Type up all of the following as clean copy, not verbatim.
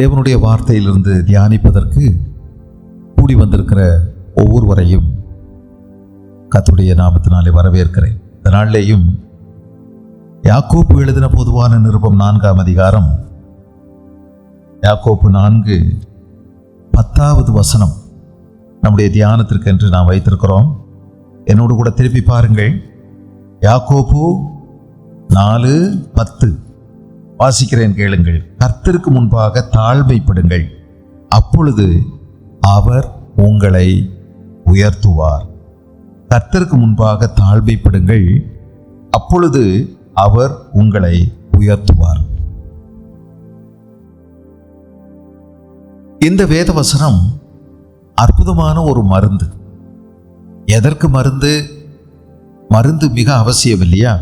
தேவனுடைய வார்த்தையிலிருந்து தியானிப்பதற்கு கூடி வந்திருக்கிற ஒவ்வொருவரையும் கர்த்தருடைய நாமத்தினாலே வரவேற்கிறேன். இந்த நாளிலேயும் யாக்கோப்பு எழுதின பொதுவான நிருபம் 4ஆம் அதிகாரம் யாக்கோப்பு 4:10 வசனம் நம்முடைய தியானத்திற்கு என்று நாம் வைத்திருக்கிறோம். என்னோடு கூட திருப்பி பாருங்கள். யாக்கோப்பு 4:10 வாசிக்கிறேன், கேளுங்கள். கர்த்தருக்கு முன்பாக தாழ்மைப்படுங்கள், அப்பொழுது அவர் உங்களை உயர்த்துவார். கர்த்தருக்கு முன்பாக தாழ்மைப்படுங்கள், அப்பொழுது அவர் உங்களை உயர்த்துவார். இந்த வேத வசனம் அற்புதமான ஒரு மருந்து. எதற்கு மருந்து? மருந்து மிக அவசியம் இல்லையா?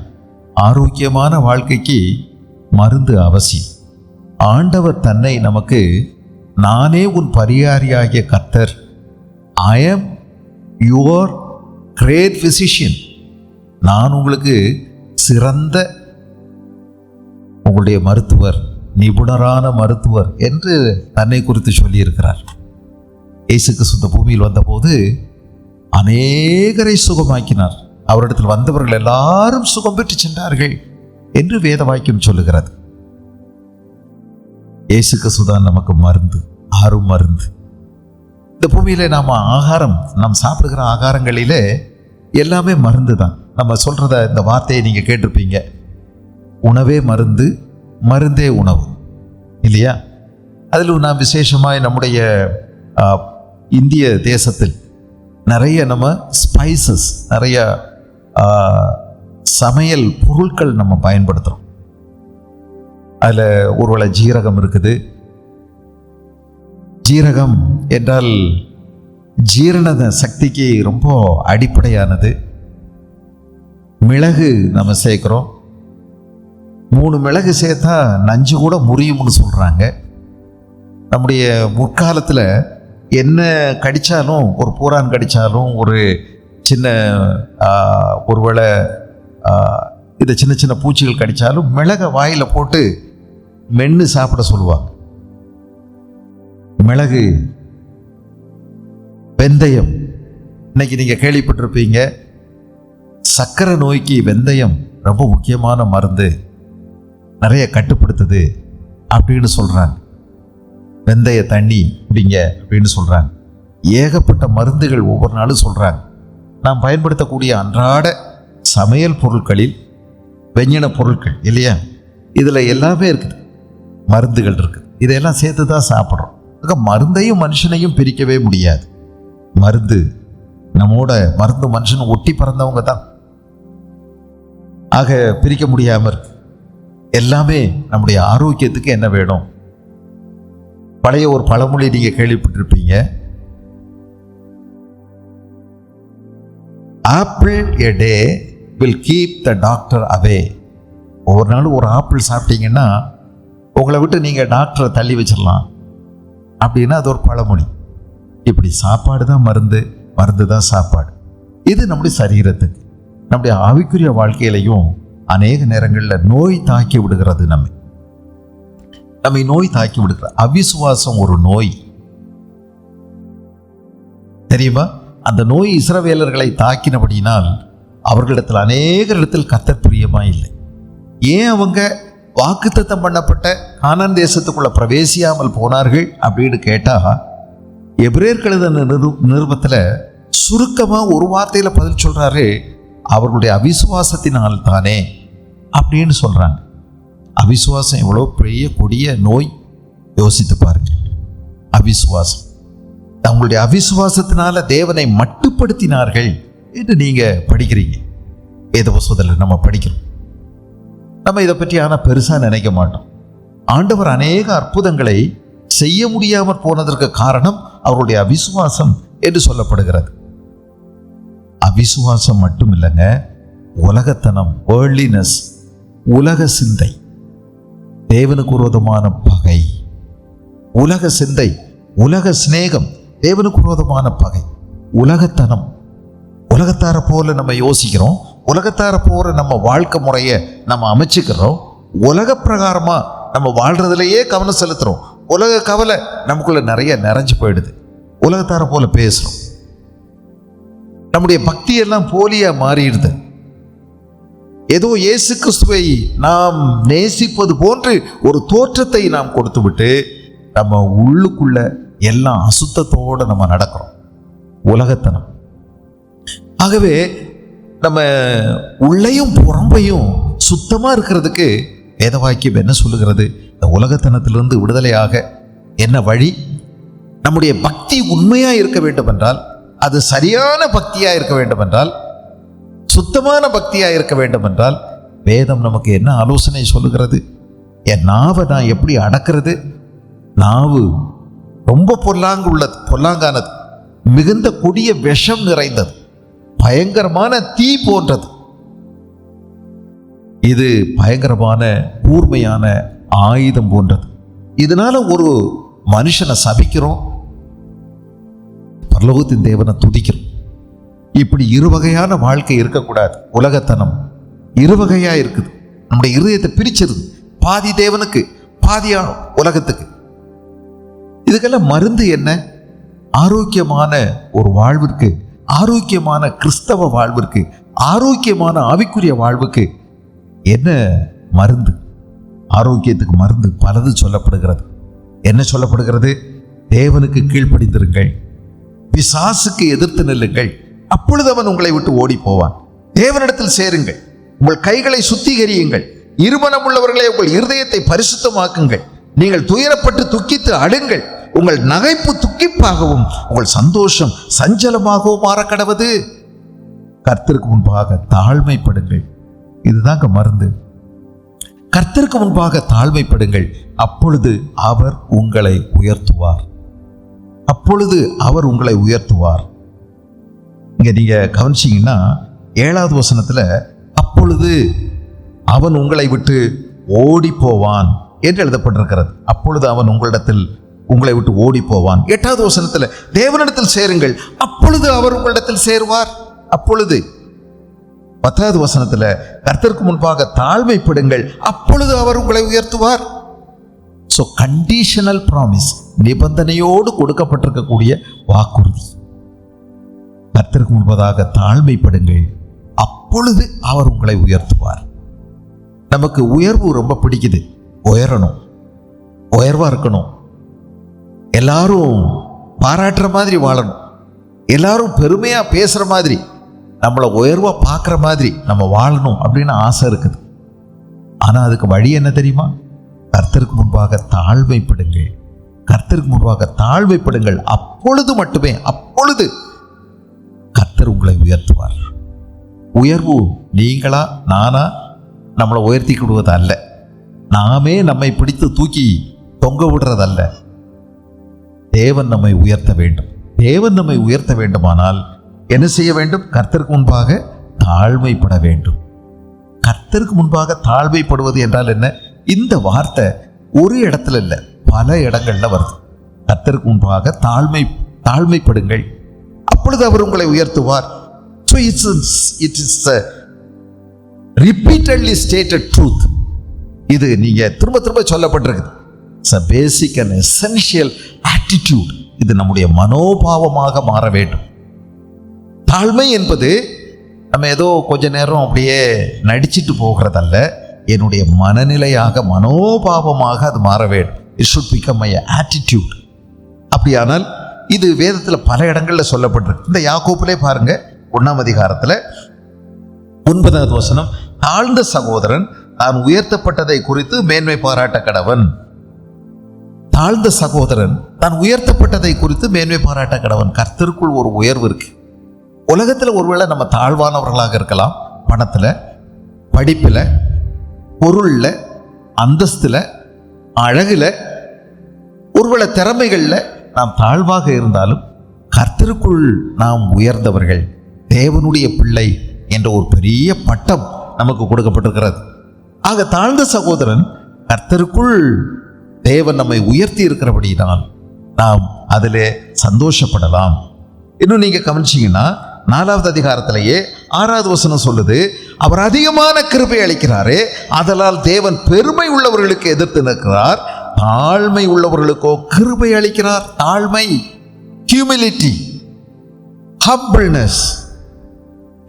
ஆரோக்கியமான வாழ்க்கைக்கு மருந்து அவசியம். ஆண்டவர் தன்னை நமக்கு, நானே உன் பரிகாரியாகிய கர்த்தர், ஐ ஆம் யுவர் கிரேட் பிசிஷியன், நான் உங்களுக்கு சிறந்த உங்களுடைய மருத்துவர், நிபுணரான மருத்துவர் என்று தன்னை குறித்து சொல்லியிருக்கிறார். இயேசு கிறிஸ்து பூமியில் வந்தபோது அநேகரை சுகமாக்கினார். அவரிடத்தில் வந்தவர்கள் எல்லாரும் சுகம் பெற்று சென்றார்கள் என்று வேத வாக்கியம் சொல்லுகிறது. இயேசு கிறிஸ்துதான் நமக்கு மருந்து, ஆறும் மருந்து. இந்த பூமியில நாம் சாப்பிடுகிற ஆகாரங்களிலே எல்லாமே மருந்து தான். நம்ம சொல்றத, இந்த வார்த்தையை நீங்க கேட்டிருப்பீங்க, உணவே மருந்து, மருந்தே உணவு, இல்லையா? அதில் நாம் விசேஷமாய் நம்முடைய இந்திய தேசத்தில் நிறைய நம்ம ஸ்பைசஸ், நிறைய சமையல் பொருட்கள் நம்ம பயன்படுத்துகிறோம். அதில் ஒருவேளை ஜீரகம் இருக்குது. ஜீரகம் என்றால் ஜீரண சக்திக்கு ரொம்ப அடிப்படையானது. மிளகு நம்ம சேர்க்கிறோம். 3 மிளகு சேர்த்தா நஞ்சு கூட முறியும்னு சொல்கிறாங்க. நம்முடைய முற்காலத்தில் என்ன கடித்தாலும், ஒரு பூரான் கடித்தாலும், ஒரு சின்ன ஒருவேளை இந்த சின்ன சின்ன பூச்சிகள் கடித்தாலும் மிளகை வாயில் போட்டு மென்று சாப்பிட சொல்லுவாங்க. மிளகு, வெந்தயம், இன்னைக்கு நீங்கள் கேள்விப்பட்டிருப்பீங்க, சர்க்கரை நோய்க்கு வெந்தயம் ரொம்ப முக்கியமான மருந்து, நிறைய கட்டுப்படுத்துது அப்படின்னு சொல்கிறாங்க. வெந்தய தண்ணி குடிங்க அப்படின்னு சொல்கிறாங்க. ஏகப்பட்ட மருந்துகள் ஒவ்வொரு நாளும் சொல்கிறாங்க. நாம் பயன்படுத்தக்கூடிய அன்றாட சமையல் பொருட்களில் வெஞ்சன பொருட்கள், இல்லையா, இதில் எல்லாமே இருக்குது, மருந்துகள் இருக்குது. இதையெல்லாம் சேர்த்து தான் சாப்பிட்றோம். மருந்தையும் மனுஷனையும் பிரிக்கவே முடியாது. மருந்து நம்மோட, மருந்து மனுஷன் ஒட்டி பறந்தவங்க தான். ஆக பிரிக்க முடியாமல் இருக்கு. எல்லாமே நம்முடைய ஆரோக்கியத்துக்கு என்ன வேணும்? பழைய ஒரு பழமொழி நீங்க கேள்விப்பட்டிருப்பீங்க, apple a day will keep the doctor away. ஒவ்வொரு நாளும் ஒரு ஆப்பிள் சாப்பிட்டீங்கன்னா உங்களை விட்டு நீங்கள் டாக்டரை தள்ளி வச்சிடலாம் அப்படின்னா அது ஒரு பழமொழி. இப்படி சாப்பாடு தான் மருந்து, மருந்து தான் சாப்பாடு. இது நம்முடைய சரீரத்துக்கு, நம்முடைய ஆவிக்குரிய வாழ்க்கையிலையும் அநேக நேரங்களில் நோய் தாக்கி விடுகிறது. நம்மை நோய் தாக்கி விடுகிற அவிசுவாசம் ஒரு நோய், தெரியுமா? அந்த நோய் இஸ்ரவேலர்களை தாக்கினபடியினால் அவர்களிடத்தில் அநேகரிடத்தில் கர்த்தர் பிரியமா இல்லை. ஏன் அவங்க வாக்குத்தத்தம் பண்ணப்பட்ட கானான் தேசத்துக்குள்ள பிரவேசியாமல் போனார்கள் அப்படின்னு கேட்டா, எபிரேயர் எழுதின நிருபத்தில் சுருக்கமா ஒரு வார்த்தையில பதில் சொல்றாரு, அவர்களுடைய அவிசுவாசத்தினால் தானே அப்படின்னு சொல்றாங்க. அவிசுவாசம் எவ்வளோ பெரிய கொடிய நோய், யோசித்து பாருங்க. அவிசுவாசம், அவங்களுடைய அவிசுவாசத்தினால தேவனை மட்டுப்படுத்தினார்கள் என்று நீங்க படிக்கிறீங்க. வேத புத்தகத்தில் நம்ம படிக்கிறோம். நம்ம இதை பற்றி ஆனால் பெருசா நினைக்க மாட்டோம். ஆண்டவர் அநேக அற்புதங்களை செய்ய முடியாமல் போனதற்கு காரணம் அவருடைய அவிசுவாசம் என்று சொல்லப்படுகிறது. அவிசுவாசம் மட்டும் இல்லைங்க, உலகத்தனம், வேர்ல்ட்லினஸ், உலக சிந்தை, தேவனுக்கு விரோதமான பகை, உலக சிந்தை, உலக சிநேகம், தேவனுக்கு விரோதமான பகை, உலகத்தனம். உலகத்தார போல நம்ம யோசிக்கிறோம், உலகத்தார போற நம்ம வாழ்க்கை முறையை நம்ம அமைச்சுக்கிறோம், உலக பிரகாரமா நம்ம வாழ்றதுலயே கவனம் செலுத்துறோம். உலக கவலை நமக்குள்ள நிறைய நிறைஞ்சு போயிடுது. உலகத்தார போல பேசுறோம். நம்முடைய பக்தி எல்லாம் போலியா மாறிடுது. ஏதோ இயேசு கிறிஸ்துவை நாம் நேசிப்பது போன்று ஒரு தோற்றத்தை நாம் கொடுத்து விட்டு நம்ம உள்ளுக்குள்ள எல்லாம் அசுத்தத்தோட நம்ம நடக்கிறோம். உலகத்தனம். ஆகவே நம்ம உள்ளையும் புறம்பையும் சுத்தமா இருக்கிறதுக்கு வேதவாக்கியம் என்ன சொல்லுகிறது? இந்த உலகத்தனத்திலிருந்து விடுதலையாக என்ன வழி? நம்முடைய பக்தி உண்மையா இருக்க வேண்டும் என்றால், அது சரியான பக்தியா இருக்க வேண்டும் என்றால், சுத்தமான பக்தியா இருக்க வேண்டும் என்றால், வேதம் நமக்கு என்ன ஆலோசனை சொல்லுகிறது? என் நாவை நான் எப்படி அடக்கிறது? நாவு ரொம்ப பொல்லாங்கானது, மிகுந்த கொடிய விஷம் நிறைந்தது, பயங்கரமான தீ போன்றது. இது பயங்கரமான கூர்மையான ஆயுதம் போன்றது. இதனால ஒரு மனுஷனை சபிக்கிறோம், பரலோகத்தின் தேவனை துதிக்கிறோம். இப்படி இருவகையான வாழ்க்கை இருக்கக்கூடாது. உலகத்தனம் இருவகையா இருக்குது. நம்முடைய இருதயத்தை பிரிச்சிருது. பாதி தேவனுக்கு, பாதி உலகத்துக்கு. இதுக்கெல்லாம் மருந்து என்ன? ஆரோக்கியமான ஒரு வாழ்விற்கு, ஆரோக்கியமான கிறிஸ்தவ வாழ்விற்கு, ஆரோக்கியமான ஆவிக்குரிய வாழ்வுக்கு என்ன மருந்து? ஆரோக்கியத்துக்கு மருந்து பலது சொல்லப்படுகிறது. என்ன சொல்லப்படுகிறது? தேவனுக்கு கீழ்ப்படிந்திருங்கள், பிசாசுக்கு எதிர்த்து நில்லுங்கள், அப்பொழுது அவன் உங்களை விட்டு ஓடி போவான். தேவனிடத்தில் சேருங்கள், உங்கள் கைகளை சுத்திகரியுங்கள், இருமனம் உள்ளவர்களை உங்கள் இருதயத்தை பரிசுத்தமாக்குங்கள், நீங்கள் துயரப்பட்டு துக்கித்து அழுங்கள், உங்கள் நகைப்பு துக்கிப்பாகவும் உங்கள் சந்தோஷம் சஞ்சலமாகவும் மாற கடவது. கர்த்தருக்கு முன்பாக தாழ்மைப்படுங்கள். இதுதாங்க மருந்து. கர்த்தருக்கு முன்பாக தாழ்மைப்படுங்கள், அப்பொழுது அவர் உங்களை உயர்த்துவார். அப்பொழுது அவர் உங்களை உயர்த்துவார். இங்க நீங்க கவனிச்சீங்கன்னா 7வது வசனத்துல அப்பொழுது அவன் உங்களை விட்டு ஓடி போவான் என்று எழுதப்பட்டிருக்கிறது. அப்பொழுது அவன் உங்களை விட்டு ஓடி போவான். 8வது வசனத்துல தேவனிடத்தில் சேருங்கள், அப்பொழுது அவர் உங்களிடத்தில் சேருவார். அப்பொழுது 10வது வசனத்துல கர்த்தருக்கு முன்பாக தாழ்மைப்படுங்கள், அப்பொழுது அவர் உங்களை உயர்த்துவார். சோ கண்டிஷனல் ப்ராமிஸ், நிபந்தனையோடு கொடுக்கப்பட்டிருக்கக்கூடிய வாக்குறுதி. கர்த்தருக்கு முன்பதாக தாழ்மைப்படுங்கள், அப்பொழுது அவர் உங்களை உயர்த்துவார். நமக்கு உயர்வு ரொம்ப பிடிக்குது. உயரணும், உயர்வா இருக்கணும், எல்லாரும் பாராட்டுற மாதிரி வாழணும், எல்லாரும் பெருமையா பேசுற மாதிரி, நம்மளை உயர்வா பார்க்குற மாதிரி நம்ம வாழணும் அப்படின்னு ஆசை இருக்குது. ஆனா அதுக்கு வழி என்ன தெரியுமா? கர்த்தருக்கு முன்பாக தாழ்மைப்படுங்கள், கர்த்தருக்கு முன்பாக தாழ்மைப்படுங்கள், அப்பொழுது மட்டுமே, அப்பொழுது கர்த்தர் உங்களை உயர்த்துவார். உயர்வு நீங்களா நானா நம்மளை உயர்த்தி விடுவது அல்ல, நாமே நம்மை பிடித்து தூக்கி தொங்க விடுறதல்ல. தேவன் நம்மை உயர்த்த வேண்டும். தேவன் நம்மை உயர்த்த வேண்டுமானால் என்ன செய்ய வேண்டும்? கர்த்தருக்கு முன்பாக தாழ்மைப்பட வேண்டும். கர்த்தருக்கு முன்பாக தாழ்மைப்படுவது என்றால் என்ன? இந்த வார்த்தை ஒரு இடத்துல இல்லை, பல இடங்கள்ல வருது. கர்த்தருக்கு முன்பாக தாழ்மைப்படுங்கள், அப்பொழுது அவர் உங்களை உயர்த்துவார். So it is a repeatedly stated truth. இது நீங்க திரும்ப திரும்ப சொல்லப்பட்டிருக்குது. It's a basic and essential attitude. இது நம்முடைய மனோபாவமாக மாற வேண்டும். தாழ்மை என்பது நம்ம ஏதோ கொஞ்ச நேரம் அப்படியே நடிச்சிட்டு போகிறதல்ல, என்னுடைய மனநிலையாக, மனோபாவமாக அது மாற வேண்டும். It should become my attitude. அப்படியானால் இது வேதத்தில் பல இடங்களில் சொல்லப்பட்டிருக்கு. இந்த யாக்கோபிலே பாருங்க, 1ஆம் அதிகாரத்தில் 9வது வசனம், தாழ்ந்த சகோதரன் தான் உயர்த்தப்பட்டதை குறித்து மேன்மை பாராட்ட கடவன். தாழ்ந்த சகோதரன் தான் உயர்த்தப்பட்டதை குறித்து மேன்மை பாராட்ட கடவன். கர்த்தருக்குள் ஒரு உயர்வு இருக்கு. உலகத்தில் ஒருவேளை நம்ம தாழ்வானவர்களாக இருக்கலாம், பணத்துல, படிப்புல, பொருள்ல, அந்தஸ்துல, அழகுல, ஒருவேளை திறமைகள்ல நாம் தாழ்வாக இருந்தாலும் கர்த்தருக்குள் நாம் உயர்ந்தவர்கள், தேவனுடைய பிள்ளை என்ற ஒரு பெரிய பட்டம் நமக்கு கொடுக்கப்பட்டிருக்கிறது. ஆக தாழ்ந்த சகோதரன் கர்த்தருக்குள் தேவன் நம்மை உயர்த்தி இருக்கிறபடினால் நாம் அதிலே சந்தோஷப்படலாம். இன்னும் நீங்க கவனிச்சீங்கன்னா 4வது அதிகாரத்திலேயே 6வது வசனம் சொல்லுது, அவர் அதிகமான கிருபை அளிக்கிறாரே, அதனால் தேவன் பெருமை உள்ளவர்களுக்கு எதிர்த்து நிற்கிறார், தாழ்மை உள்ளவர்களுக்கோ கிருபை அளிக்கிறார். தாழ்மை, ஹியூமிலிட்டி, ஹம்பிள்னஸ்.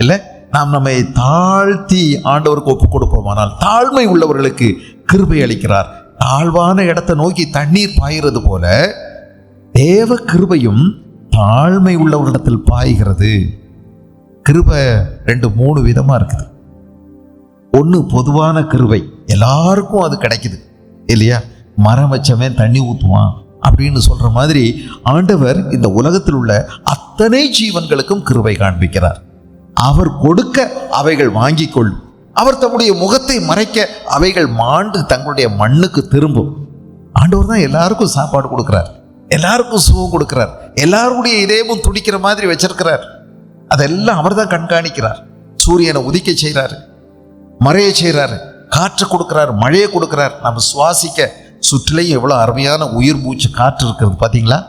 இல்ல, நாம் நம்மை தாழ்த்தி ஆண்டவருக்கு ஒப்பு கொடுப்போமானால் தாழ்மை உள்ளவர்களுக்கு கிருபை அளிக்கிறார். தாழ்வான இடத்தை நோக்கி தண்ணீர் பாய்கிறது போல தேவ கிருபையும் தாழ்மை உள்ளவரிடத்தில் பாய்கிறது. கிருபை 2-3 விதமா இருக்குது. ஒன்று பொதுவான கிருபை, எல்லாருக்கும் அது கிடைக்குது இல்லையா? மரம் வச்சவன் தண்ணி ஊற்றுவான் அப்படின்னு சொல்ற மாதிரி ஆண்டவர் இந்த உலகத்தில் உள்ள அத்தனை ஜீவன்களுக்கும் கிருபை காண்பிக்கிறார். அவர் கொடுக்க அவைகள் வாங்கிக் கொள்ளும். அவர் தம்முடைய முகத்தை மறைக்க அவைகள் மாண்டு தங்களுடைய மண்ணுக்கு திரும்பும். ஆண்டவர் தான் எல்லாருக்கும் சாப்பாடு கொடுக்கிறார், எல்லாருக்கும் சுகம் கொடுக்கிறார், எல்லாருடைய இதயமும் துடிக்கிற மாதிரி வச்சிருக்கிறார். அதெல்லாம் அவர் தான் கண்காணிக்கிறார். சூரியனை உதிக்க செய்கிறாரு, மழையை செய்கிறாரு, காற்று கொடுக்கிறார், மழையை கொடுக்கிறார். நம்ம சுவாசிக்க சுற்றிலையும் எவ்வளோ அருமையான உயிர் மூச்சு காற்று இருக்கிறது பார்த்தீங்களா?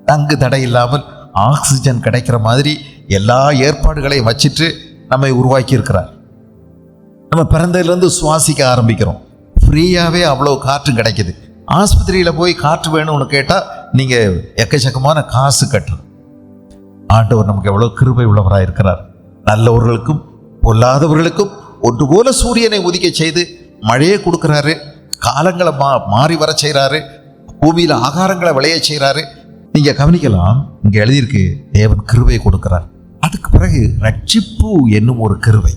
தங்கு தடை இல்லாமல் ஆக்சிஜன் கிடைக்கிற மாதிரி எல்லா ஏற்பாடுகளையும் வச்சுட்டு நம்மை உருவாக்கி இருக்கிறார். நம்ம பிறந்ததுலேருந்து சுவாசிக்க ஆரம்பிக்கிறோம், ஃப்ரீயாகவே அவ்வளோ காற்று கிடைக்குது. ஆஸ்பத்திரியில் போய் காற்று வேணும்னு கேட்டால் நீங்கள் எக்கச்சக்கமான காசு கட்டணும். ஆண்டவர் நமக்கு எவ்வளோ கிருபை உள்ளவராக இருக்கிறார். நல்லவர்களுக்கும் பொல்லாதவர்களுக்கும் ஒன்று போல சூரியனை உதிக்க செய்து மழையை கொடுக்குறாரு, காலங்களை மாறி வர செய்கிறாரு, பூமியில் ஆகாரங்களை விளைய செய்கிறாரு. நீங்கள் கவனிக்கலாம், இங்கே எழுதியிருக்கு தேவன் கிருபை கொடுக்கிறார். அதுக்கு பிறகு ரட்சிப்பு என்னும் ஒரு கிருபை.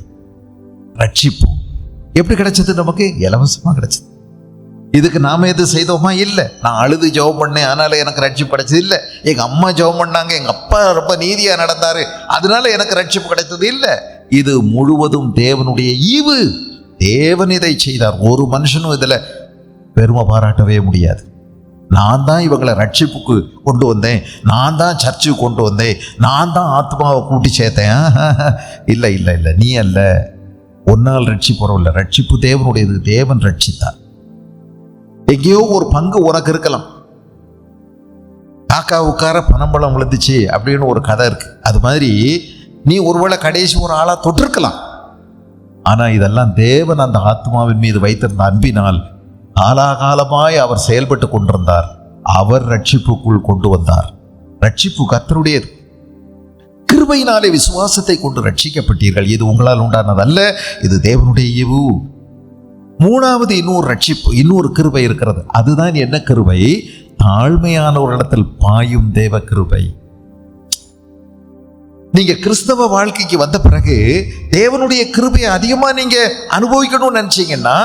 ரட்சிப்பு எப்படி கிடைச்சது? நமக்கு இலவசமாக கிடைச்சது. இதுக்கு நாம எது செய்தோமா? இல்லை. நான் அழுது ஜெபம் பண்ணேன் அதனால எனக்கு ரட்சிப்பு கிடைச்சது இல்லை. எங்கள் அம்மா ஜெபம் பண்ணாங்க, எங்கள் அப்பா ரொம்ப நீதியாக நடந்தாரு அதனால எனக்கு ரட்சிப்பு கிடைத்தது இல்லை. இது முழுவதும் தேவனுடைய ஈவு. தேவன் இதை செய்தார். ஒரு மனுஷனும் இதில் பெருமை பாராட்டவே முடியாது. நான் தான் இவங்களை ரட்சிப்புக்கு கொண்டு வந்தேன், நான் தான் சர்ச்சுக்கு கொண்டு வந்தேன், நான் தான் ஆத்மாவை கூட்டி சேர்த்தேன். இல்லை இல்லை இல்லை, நீ அல்ல. ஒன்னால் ரட்சிப்பு வரவில்லை. ரட்சிப்பு தேவனுடையது. தேவன் ரட்சித்தார். எங்கேயோ ஒரு பங்கு உனக்கு இருக்கலாம். காக்கா உட்கார பனம்பழம் விழுந்துச்சு அப்படின்னு ஒரு கதை இருக்கு. அது மாதிரி நீ ஒருவேளை கடைசி ஒரு ஆளா தொட்டிருக்கலாம். ஆனா இதெல்லாம் தேவன் அந்த ஆத்மாவின் மீது வைத்திருந்த அன்பினால் காலாகாலமாய் அவர் செயல்பட்டு கொண்டிருந்தார். அவர் ரட்சிப்புக்குள் கொண்டு வந்தார். ரட்சிப்பு கர்த்தருடையது. கிருபையினாலே விசுவாசத்தை கொண்டு ரட்சிக்கப்பட்டீர்கள். இது உங்களால் உண்டானதல்ல, இது தேவனுடைய ஈவு. மூணாவது இன்னொரு ரட்சிப்பு, இன்னொரு கிருபை இருக்கிறது. அதுதான் என்ன கிருபை? தாழ்மையான ஒரு இடத்தில் பாயும் தேவ கிருபை. நீங்க கிறிஸ்தவ வாழ்க்கைக்கு வந்த பிறகு தேவனுடைய கிருபையை அதிகமா நீங்க அனுபவிக்கணும்னு நினைச்சீங்கன்னா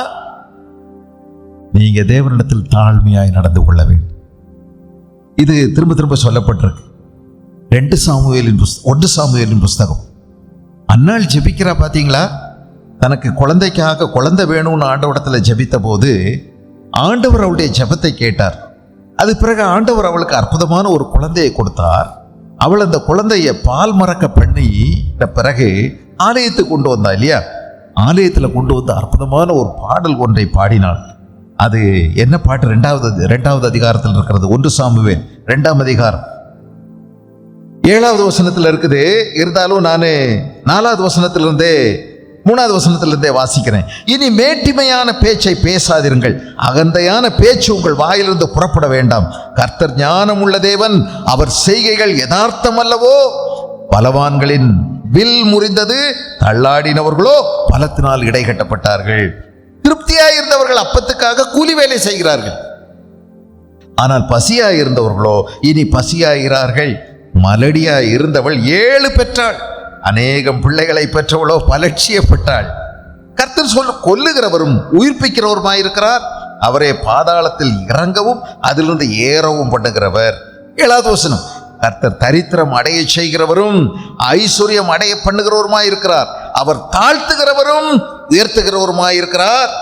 நீங்க தேவனிடத்தில் தாழ்மையாய் நடந்து கொள்ள வேண்டும். இது திரும்ப திரும்ப சொல்லப்பட்டிருக்கு. 1 சாமுவேலின் புஸ்தகம். அன்னாள் ஜெபிக்கிறா பார்த்தீங்களா? தனக்கு குழந்தைக்காக குழந்தை வேணும்னு ஆண்டவரிடத்துல ஜெபித்த போது ஆண்டவர் அவளுடைய ஜெபத்தை கேட்டார். அது பிறகு ஆண்டவர் அவளுக்கு அற்புதமான ஒரு குழந்தையை கொடுத்தார். அவள் அந்த குழந்தைய பால் மறக்க பண்ணி பிறகு ஆலயத்துக்கு கொண்டு வந்தா இல்லையா? ஆலயத்தில் கொண்டு வந்து அற்புதமான ஒரு பாடல் ஒன்றை பாடினாள். அது என்ன பாட்டு? 2வது அதிகாரத்தில் இருக்கிறது. 1 சாமுவேல் 2ஆம் அதிகாரம் 7வது வசனத்தில் இருக்குது. இருந்தாலும் நான் 4வது வசனத்திலிருந்தே 3வது வசனத்திலிருந்தே வாசிக்கிறேன். இனி மேட்டிமையான பேச்சை பேசாதிருங்கள், அகந்தையான பேச்சு உங்கள் வாயிலிருந்து புறப்பட வேண்டாம். கர்த்தர் ஞானம் உள்ள தேவன், அவர் செய்கைகள் யதார்த்தம் அல்லவோ? பலவான்களின் வில் முறிந்தது, தள்ளாடினவர்களோ பலத்தினால் இடைகட்டப்பட்டார்கள். திருப்தியாயிருந்தவர்கள் அப்பத்துக்காக கூலி வேலை செய்கிறார்கள், ஆனால் பசியாயிருந்தவர்களோ இனி பசியாகிறார்கள். மலடியாய் இருந்தவள் 7 பெற்றாள், அநேகம் பிள்ளைகளை பெற்றவளோ பலட்சியப்பட்டாள். கர்த்தர் கொல்லுகிறவரும் உயிர்ப்பிக்கிறவருமாயிருக்கிறார். அவரே பாதாளத்தில் இறங்கவும் அதிலிருந்து ஏறவும் பண்ணுகிறவர். 7வது வசனம். கர்த்தர் தரித்திரம் அடைய செய்கிறவரும் ஐஸ்வர்யம் அடைய பண்ணுகிறவருமாயிருக்கிறார். அவர் தாழ்த்துகிறவரும் உயர்த்துகிறவருமாயிருக்கிறார்.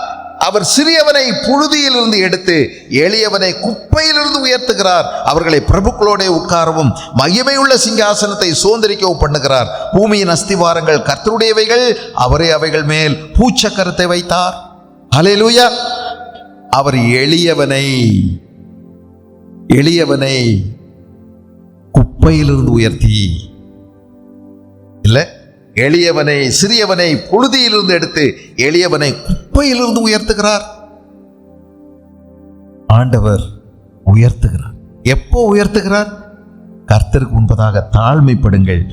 அவர் சிறியவனை புழுதியிலிருந்து எடுத்து எளியவனை குப்பையிலிருந்து உயர்த்துகிறார். அவர்களை பிரபுக்களோட உட்காரவும் மகிமையுள்ள சிங்காசனத்தை சுதந்திரிக்கவும் பண்ணுகிறார். பூமியின் அஸ்திவாரங்கள் கர்த்தருடையவைகள், அவரே அவைகள் மேல் பூச்சக்கரத்தை வைத்தார். ஹல்லேலூயா. அவர் எளியவனை குப்பையிலிருந்து உயர்த்தி, இல்லை, எளியவனை சிறியவனை புழுதியிலிருந்து எடுத்து எளியவனை குப்பையிலிருந்து உயர்த்துகிறார். ஆண்டவர் உயர்த்துகிறார். எப்போ உயர்த்துகிறார்? கர்த்தருக்கு முன்பதாக தாழ்மைப்படுங்கள்,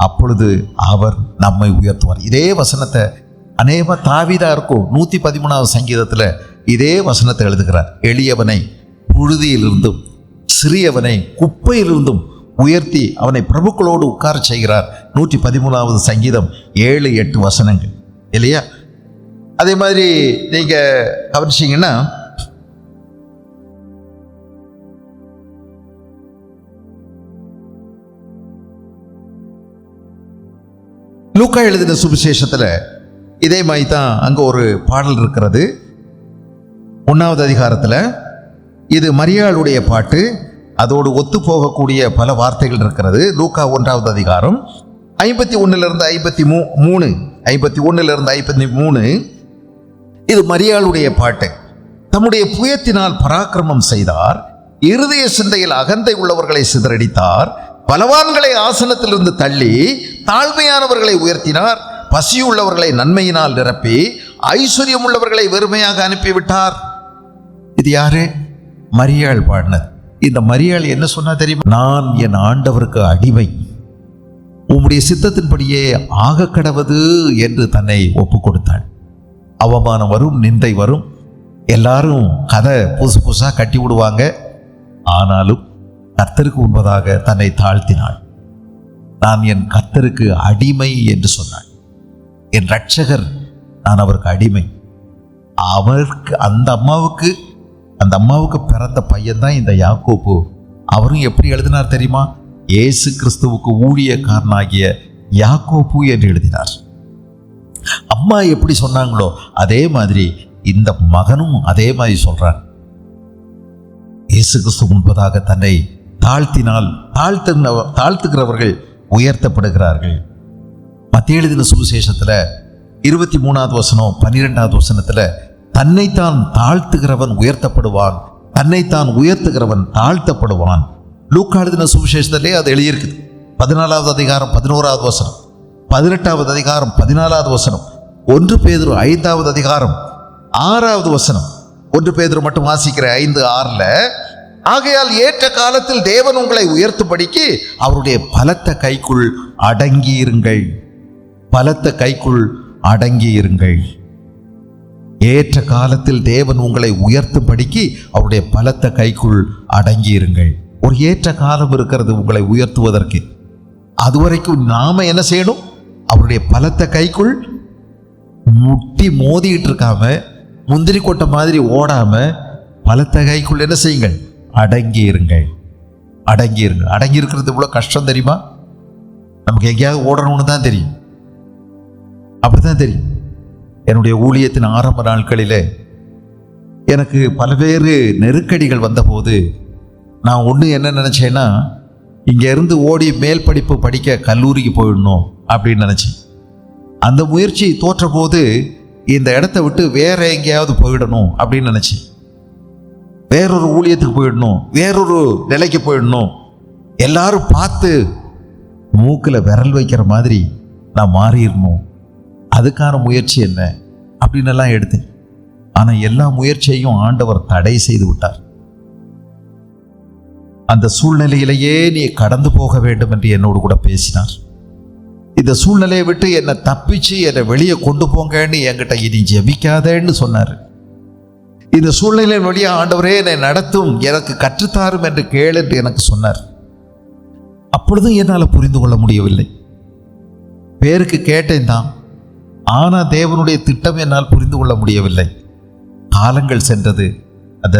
அப்பொழுது அவர் நம்மை உயர்த்துவார். இதே வசனத்தை அநேகமாக தாவீதா இருக்கும் 113வது சங்கீதத்தில் இதே வசனத்தை எழுதுகிறார். எளியவனை புழுதியிலிருந்தும் சிறியவனை குப்பையிலிருந்தும் உயர்த்தி அவனை பிரபுக்களோடு உட்கார செய்கிறார். 113வது சங்கீதம் 7-8 வசனங்கள் இல்லையா? அதே மாதிரி நீங்கள் கவனிச்சிங்கன்னா லூக்கா எழுதின சுவிசேஷத்தில் இதே மாதிரி தான் அங்கே ஒரு பாடல் இருக்கிறது. 1வது அதிகாரத்தில் இது மரியாளுடைய பாட்டு, அதோடு ஒத்து போகக்கூடிய பல வார்த்தைகள் இருக்கிறது. லூக்கா 1வது அதிகாரம் 51லிருந்து 53 இது மரியாளுடைய பாட்டு. தம்முடைய புயத்தினால் பராக்கிரமம் செய்தார், இருதய சிந்தையில் அகந்தை உள்ளவர்களை சிதறடித்தார், பலவான்களை ஆசனத்திலிருந்து தள்ளி தாழ்மையானவர்களை உயர்த்தினார், பசியுள்ளவர்களை நன்மையினால் நிரப்பி ஐஸ்வர்யம் உள்ளவர்களை வெறுமையாக அனுப்பிவிட்டார். இது யாரு? மரியாள் பாடினது. இந்த மரியாள் என்ன சொன்னா தெரியுமா? நான் என் ஆண்டவருக்கு அடிமை, உம்முடைய சித்தத்தின்படியே ஆக கடவது என்று தன்னை ஒப்பு கொடுத்தாள். அவமானம் வரும், நிந்தை வரும், எல்லாரும் கதை புதுசு புதுசாக கட்டி விடுவாங்க. ஆனாலும் கர்த்தருக்கு முன்பதாக தன்னை தாழ்த்தினாள். நான் என் கர்த்தருக்கு அடிமை என்று சொன்னாள். என் இரட்சகர், நான் அவருக்கு அடிமை. அவருக்கு அந்த அம்மாவுக்கு பிறந்த பையன்தான் இந்த யாக்கோப்பு. அவரும் எப்படி எழுதினார் தெரியுமா? இயேசு கிறிஸ்துவுக்கு ஊழியக்காரனாகிய யாக்கோப்பு என்று எழுதினார். அம்மா எப்படி சொன்னாங்களோ அதே மாதிரி இந்த மகனும் அதே மாதிரி சொல்றார். இயேசு கிறிஸ்து முன்பதாக தன்னை தாழ்த்தினால் தாழ்த்துகிறவர்கள் உயர்த்தப்படுகிறார்கள். மத்திய எழுதின சுவிசேஷத்தில் 23வது வசனம் 12வது வசனத்தில் தன்னைத்தான் தாழ்த்துகிறவன் உயர்த்தப்படுவான், தன்னைத்தான் உயர்த்துகிறவன் தாழ்த்தப்படுவான். லூக்கா எழுதின சுவிசேஷத்திலே அது எழுதியிருக்குது. 14வது அதிகாரம் 11வது வசனம், 18வது அதிகாரம் 14வது வசனம், 1 பேதுரு 5வது அதிகாரம் 6வது வசனம். 1 பேதுரு மட்டும் வாசிக்கிற 5:6. ஆகையால் ஏற்ற காலத்தில் தேவன் உங்களை உயர்த்தும்படிக்கு அவருடைய பலத்த கைக்குள் அடங்கியிருங்கள். பலத்த கைக்குள் அடங்கியிருங்கள். ஏற்ற காலத்தில் தேவன் உங்களை உயர்த்தும்படிக்கு அவருடைய பலத்த கைக்குள் அடங்கியிருங்கள். ஒரு ஏற்ற காலம் இருக்கிறது உங்களை உயர்த்துவதற்கு. அதுவரைக்கும் நாம என்ன செய்யணும்? அவருடைய பலத்த கைக்குள் முட்டி மோதிட்டு இருக்காம, முந்திரி கொட்டை மாதிரி ஓடாம, பலத்த கைக்குள் என்ன செய்யுங்கள்? அடங்கியிருங்கள். அடங்கியிருங்கள். அடங்கி இருக்கிறது இவ்வளோ கஷ்டம் தெரியுமா? நமக்கு எங்கேயாவது ஓடணும்னு தான் தெரியும், அப்படித்தான் தெரியும். என்னுடைய ஊழியத்தின் ஆரம்ப நாட்களில் எனக்கு பல்வேறு நெருக்கடிகள் வந்தபோது நான் ஒன்று என்ன நினச்சேன்னா, இங்கேருந்து ஓடி மேல் படிப்பு படிக்க கல்லூரிக்கு போயிடணும் அப்படின்னு நினச்சேன். அந்த முயற்சி தோற்ற போது இந்த இடத்த விட்டு வேற எங்கேயாவது போயிடணும் அப்படின்னு நினச்சேன். வேறொரு ஊழியத்துக்கு போயிடணும், வேறொரு நிலைக்கு போயிடணும், எல்லாரும் பார்த்து மூக்கில் விரல் வைக்கிற மாதிரி நான் மாறிடணும், அதுக்கான முயற்சி என்ன அப்படின்னு எல்லாம் எடுத்தேன். ஆனால் எல்லா முயற்சியையும் ஆண்டவர் தடை செய்து விட்டார். அந்த சூழ்நிலையிலேயே நீ கடந்து போக வேண்டும் என்று என்னோடு கூட பேசினார். இந்த சூழ்நிலையை விட்டு என்னை தப்பிச்சு என்னை வெளியே கொண்டு போங்கன்னு என்கிட்ட இனி ஜெபிக்காதேன்னு சொன்னார். இந்த சூழ்நிலையின் வழியா ஆண்டவரே என்னை நடத்தும், எனக்கு கற்றுத்தாரும் என்று கேளு என்று எனக்கு சொன்னார். அப்பொழுதும் என்னால் புரிந்து கொள்ள முடியவில்லை. பேருக்கு கேட்டேன் தான், ஆனால் தேவனுடைய திட்டம் என்னால் புரிந்து கொள்ள முடியவில்லை. காலங்கள் சென்றது. அந்த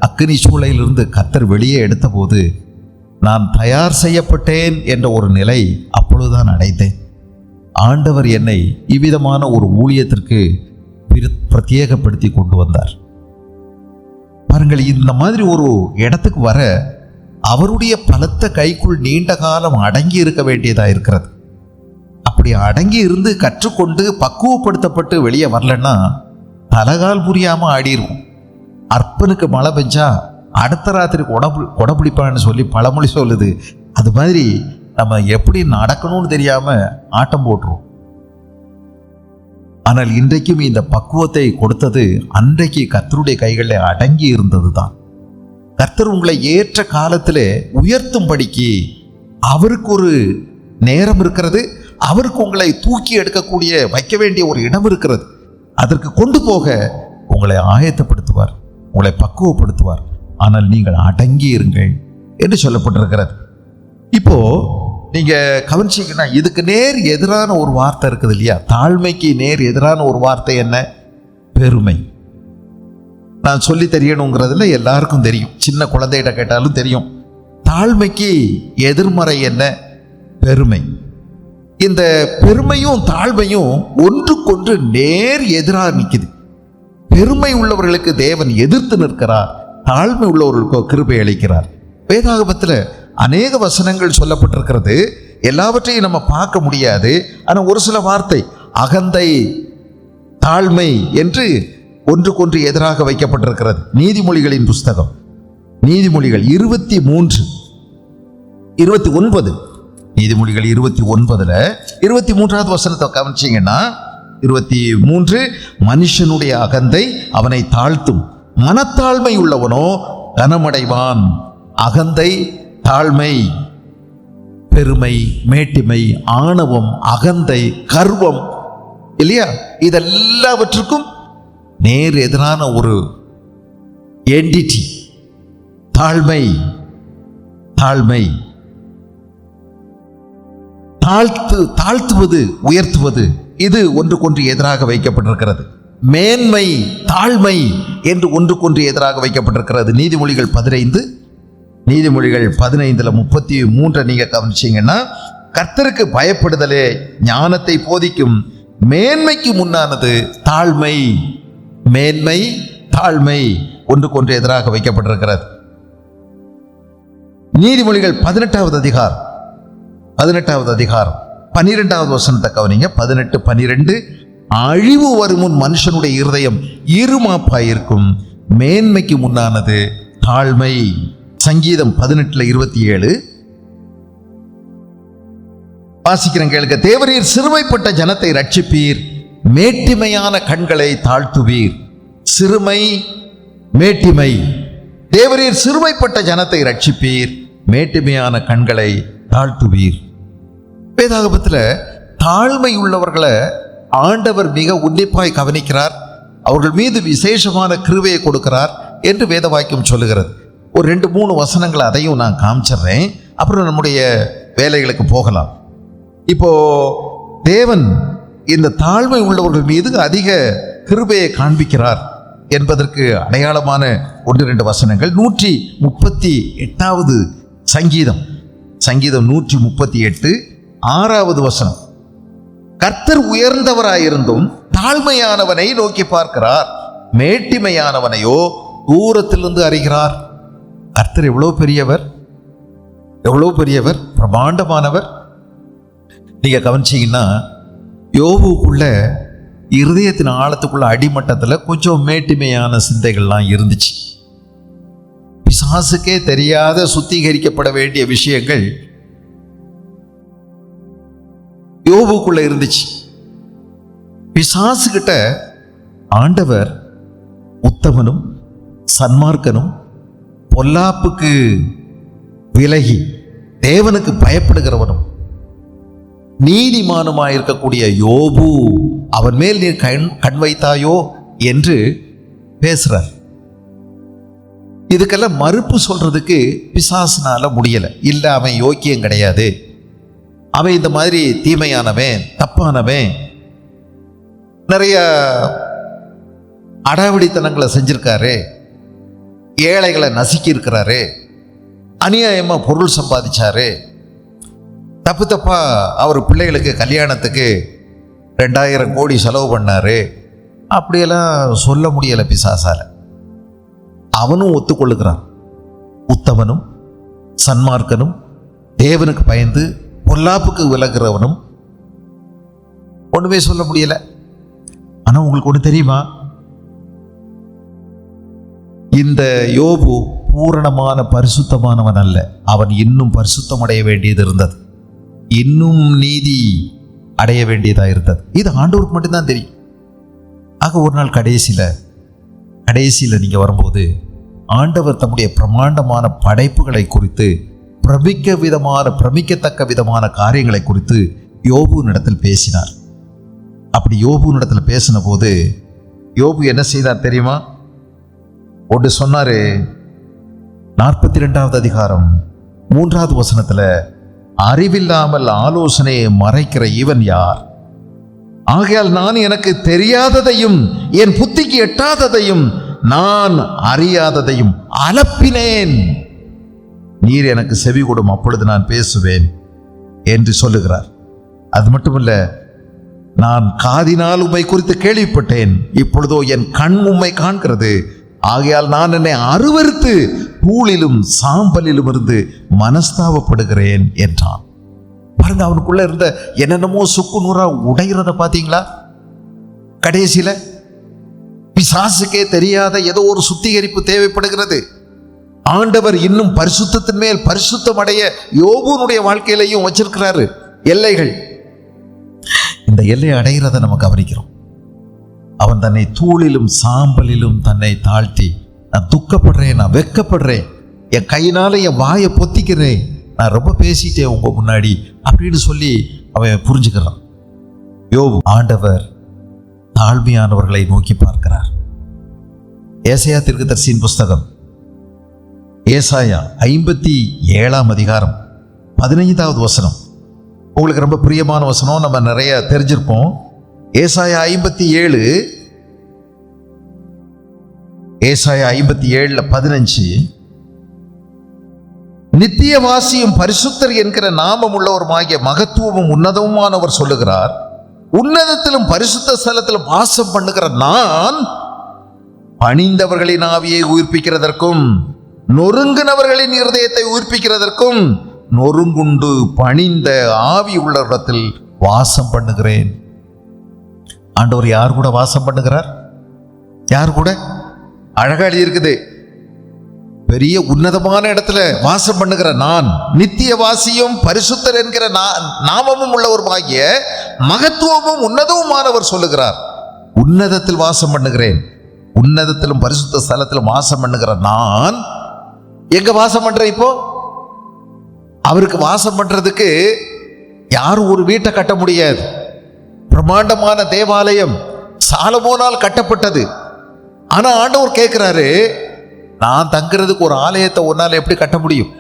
அக்கினி சூளையிலிருந்து கர்த்தர் வெளியே எடுத்த போது நான் தயார் செய்யப்பட்டேன் என்ற ஒரு நிலை அப்பொழுதுதான் அடைந்தேன். ஆண்டவர் என்னை இவ்விதமான ஒரு ஊழியத்திற்கு பிரத்யேகப்படுத்தி கொண்டு வந்தார். பாருங்கள், இந்த மாதிரி ஒரு இடத்துக்கு வர அவருடைய பலத்த கைக்குள் நீண்ட காலம் அடங்கி இருக்க வேண்டியதாக இருக்கிறது. அப்படி அடங்கி இருந்து கற்றுக்கொண்டு பக்குவப்படுத்தப்பட்டு வெளியே வரலன்னா தலகால் புரியாமல் ஆடிடுவோம். அற்பனுக்கு மழை பெஞ்சா அடுத்த ராத்திரி கொடப்பிடிப்பான்னு சொல்லி பழமொழி சொல்லுது. அது மாதிரி நம்ம எப்படி நடக்கணும்னு தெரியாமல் ஆட்டம் போட்டுருவோம். ஆனால் இன்றைக்கும் இந்த பக்குவத்தை கொடுத்தது அன்றைக்கு கர்த்தருடைய கைகளில் அடங்கி இருந்தது தான். கர்த்தர் உங்களை ஏற்ற காலத்திலே உயர்த்தும்படிக்கு அவருக்கு ஒரு நேரம் இருக்கிறது. அவருக்கு உங்களை தூக்கி எடுக்கக்கூடிய வைக்க வேண்டிய ஒரு இடம் இருக்கிறது. அதற்கு கொண்டு போக உங்களை ஆயத்தப்படுத்துவார், உங்களை பக்குவப்படுத்துவார். ஆனால் நீங்கள் அடங்கி இருங்கள் என்று சொல்லப்பட்டிருக்கிறது. இப்போ நீங்க கவனிச்சீங்கன்னா இதுக்கு நேர் எதிரான ஒரு வார்த்தை இருக்குது இல்லையா? தாழ்மைக்கு நேர் எதிரான ஒரு வார்த்தை என்ன? பெருமை. நான் சொல்லி தெரியணுங்கிறதுல எல்லாருக்கும் தெரியும், சின்ன குழந்தைகிட்ட கேட்டாலும் தெரியும். தாழ்மைக்கு எதிர்மறை என்ன? பெருமை. இந்த பெருமையும் தாழ்மையும் ஒன்றுக்கொன்று நேர் எதிராக நிற்குது. பெருமை உள்ளவர்களுக்கு தேவன் எதிர்த்து நிற்கிறார், தாழ்மை உள்ளவர்களுக்கோ கிருபை அளிக்கிறார். வேதாகமத்தில் அநேக வசனங்கள் சொல்லப்பட்டிருக்கிறது. எல்லாவற்றையும் நம்ம பார்க்க முடியாது. ஆனால் ஒரு சில வார்த்தை அகந்தை, தாழ்மை என்று ஒன்றுக்கொன்று எதிராக வைக்கப்பட்டிருக்கிறது. நீதிமொழிகளின் புஸ்தகம், நீதிமொழிகள் 29 நீதிமொழிகள் 29 23வது வசனத்தை கவனிச்சிங்கன்னா 23 மனுஷனுடைய அகந்தை அவனை தாழ்த்தும், மனத்தாழ்மை உள்ளவனோ கனமடைவான். அகந்தை, தாழ்மை, பெருமை, மேட்டிமை, ஆணவம், அகந்தை, கர்வம் இல்லையா? இதெல்லாவற்றுக்கும் நேர் எதிரான ஒரு என்டிட்டி தாழ்மை. தாழ்மை தாழ்த்துவது, உயர்த்துவது, இது ஒன்றுக்கொன்று எதிராக வைக்கப்பட்டிருக்கிறது. மேன்மை, தாழ்மை என்று ஒன்றுக்கொன்று எதிராக வைக்கப்பட்டிருக்கிறது. நீதிமொழிகள் 15:33 நீங்க கவனிச்சீங்கன்னா, கர்த்தருக்கு பயப்படுதலே ஞானத்தை போதிக்கும், மேன்மைக்கு முன்னானது தாழ்மை. மேன்மை, தாழ்மை ஒன்றுக்கொன்று எதிராக வைக்கப்பட்டிருக்கிறது. நீதிமொழிகள் 18வது அதிகாரம் 12வது வசனத்தை கவனிங்க. 18:12 அழிவு வரும் முன் மனுஷனுடைய இருதயம் இருமாப்பாயிருக்கும், மேன்மைக்கு முன்னானது தாழ்மை. சங்கீதம் 18:27 வாசிக்கிறேன் கேளுங்க. தேவரீர் சிறுமைப்பட்ட ஜனத்தை ரட்சிப்பீர், மேட்டிமையான கண்களை தாழ்த்துவீர். சிறுமை, மேட்டிமை. தேவரீர் சிறுமைப்பட்ட ஜனத்தை ரட்சிப்பீர், மேட்டிமையான கண்களை தாழ்த்துவீர். வேதாகமத்தில் தாழ்மை உள்ளவர்களை ஆண்டவர் மிக உன்னிப்பாய் கவனிக்கிறார், அவர்கள் மீது விசேஷமான கிருபையை கொடுக்கிறார் என்று வேத வாக்கியம் சொல்லுகிறது. ஒரு 2-3 வசனங்களை அதையும் நான் காமிச்சிடுறேன், அப்புறம் நம்முடைய வேலைகளுக்கு போகலாம். இப்போ தேவன் இந்த தாழ்மை உள்ளவர்கள் மீது அதிக கிருபையை காண்பிக்கிறார் என்பதற்கு அடையாளமான 1-2 வசனங்கள். 138வது சங்கீதம் 138 6வது வசனம். கர்த்தர் உயர்ந்தவராயிருந்தும் தாழ்மையானவனை நோக்கி பார்க்கிறார், மேட்டிமையானவனையோ தூரத்திலிருந்து அறிகிறார். கர்த்தர் எவ்வளவு பெரியவர், பிரமாண்டமானவர். நீங்க கவனிச்சீங்கன்னா யோபுக்குள்ள இருதயத்தின் ஆழத்துக்குள்ள அடிமட்டத்தில் கொஞ்சம் மேட்டிமையான சிந்தைகள்லாம் இருந்துச்சு. பிசாசுக்கே தெரியாத சுத்திகரிக்கப்பட வேண்டிய விஷயங்கள் யோபுக்குள்ள இருந்துச்சு. பிசாசுகிட்ட ஆண்டவர் உத்தமனும் சன்மார்க்கனும் பொல்லாப்புக்கு விலகி தேவனுக்கு பயப்படுகிறவனும் நீதிமானுமாயிருக்கக்கூடிய யோபு, அவன் மேல் நீர் கண் வைத்தாயோ என்று பேசுறார். இதுக்கெல்லாம் மறுப்பு சொல்றதுக்கு பிசாசுனால முடியல. இல்ல, அவன் யோக்கியம் கிடையாது, அவன் இந்த மாதிரி தீமையானவன், தப்பானவன், நிறைய அடாவடித்தனங்களை செஞ்சிருக்காரு, ஏழைகளை நசுக்கி இருக்கிறாரு, அநியாயமா பொருள் சம்பாதிச்சாரு, தப்பா அவர் பிள்ளைகளுக்கு கல்யாணத்துக்கு 2000 கோடி செலவு பண்ணாரு, அப்படியெல்லாம் சொல்ல முடியல பிசாசால. அவனும் ஒத்துக்கொள்ளுகிறான். உத்தமனும் சன்மார்க்கனும் தேவனுக்கு பயந்து பொல்லாப்புக்கு விலகிறவனும் ஒண்ணுமே சொல்ல முடியல. ஆனா உங்களுக்கு ஒண்ணு தெரியுமா? இந்த யோபு பூரணமான பரிசுத்தமானவன் அல்ல. அவன் இன்னும் பரிசுத்தம் அடைய வேண்டியது இருந்தது, இன்னும் நீதி அடைய வேண்டியதா இருந்தது. இது ஆண்டவருக்கு மட்டும்தான் தெரியும். ஆக ஒரு நாள் கடைசியில நீங்க வரும்போது ஆண்டவர் தம்முடைய பிரமாண்டமான படைப்புகளை குறித்து பிரமிக்கத்தக்க விதமான காரியங்களை குறித்து யோபுவினிடத்தில் பேசினார். அப்படி யோபுவினிடத்தில் பேசின போது யோபு என்ன செய்தார் தெரியுமா? ஒன்று சொன்னாரு. 42வது அதிகாரம் 3வது வசனத்துல, அறிவில்லாமல் ஆலோசனையை மறைக்கிற இவன் யார்? ஆகையால் நான் எனக்கு தெரியாததையும் என் புத்திக்கு எட்டாததையும் நான் அறியாததையும் அலப்பினேன். நீர் எனக்கு செவி கொடும், அப்பொழுது நான் பேசுவேன் என்று சொல்லுகிறார். அது மட்டுமல்ல, நான் காதினால் உம்மை குறித்து கேள்விப்பட்டேன், இப்பொழுதோ என் கண் உம்மை காண்கிறது. ஆகையால் நான் என்னை அருவருத்து தூளிலும் சாம்பலிலும் இருந்து மனஸ்தாபப்படுகிறேன் என்றான். பாருங்க, அவனுக்குள்ள இருந்த என்னென்னமோ சுக்கு நூறா உடைகிறத பார்த்தீங்களா? கடைசியில பிசாசுக்கே தெரியாத ஏதோ ஒரு சுத்திகரிப்பு தேவைப்படுகிறது. ஆண்டவர் இன்னும் பரிசுத்தத்தின் மேல் பரிசுத்தம் அடைய யோபுனுடைய வாழ்க்கையிலையும் வச்சிருக்கிறாரு எல்லைகள். இந்த எல்லையை அடைகிறத நம்ம கவனிக்கிறோம். அவன் தன்னை தூளிலும் சாம்பலிலும் தன்னை தாழ்த்தி, நான் துக்கப்படுறேன், நான் வெட்கப்படுறேன், என் கையினால என் வாயை பொத்திக்கிறேன், நான் ரொம்ப பேசிட்டேன் உங்க முன்னாடி அப்படின்னு சொல்லி அவன் புரிஞ்சுக்கிறான். யோபு, ஆண்டவர் தாழ்மையானவர்களை நோக்கி பார்க்கிறார். ஏசாயா தீர்க்கதரிசியின் புஸ்தகம், ஏசாயா 57ஆம் அதிகாரம் 15வது வசனம் உங்களுக்கு ரொம்ப பிரியமான வசனம், நம்ம நிறைய தெரிஞ்சிருப்போம். ஏசாயா 57, ஏசாயா 57:15, நித்தியவாசியும் பரிசுத்தர் என்கிற நாமம் உள்ளவருமாகிய மகத்துவமும் உன்னதமுமானவர் சொல்லுகிறார், உன்னதத்திலும் பரிசுத்த ஸ்தலத்திலும் வாசம் பண்ணுகிற நான் பணிந்தவர்களின் ஆவியை உயிர்ப்பிக்கிறதற்கும் நொறுங்கினவர்களின் இருதயத்தை உயிர்ப்பிக்கிறதற்கும் நொறுங்குண்டு பணிந்த ஆவி உள்ள இடத்தில் வாசம் பண்ணுகிறேன். ஆண்டவர் யார் கூட வாசம் பண்ணுகிறார்? யார் கூட? அழகா எழுதியிருக்குது, பெரிய உன்னதமான இடத்துல வாசம் பண்ணுகிற நான், நித்தியவாசியும் பரிசுத்தர் என்கிற நாமமும் உள்ளவருமாகிய மகத்துவமும் உன்னதமுமானவர் சொல்லுகிறார், உன்னதத்தில் வாசம் பண்ணுகிறேன். உன்னதத்திலும் பரிசுத்த ஸ்தலத்திலும் வாசம் பண்ணுகிற நான் எங்க வாசம் பண்றேன்? இப்போ அவருக்கு வாசம் பண்றதுக்கு யாரும் ஒரு வீட்டை கட்ட முடியாது. பிரம்மாண்டமான தேவாலயம் சாலமோனால் கட்டப்பட்டது. ஆனா ஆண்டவர் கேட்கிறாரு, நான் தங்குறதுக்கு ஒரு ஆலயத்தை உன்னால எப்படி கட்ட முடியும்?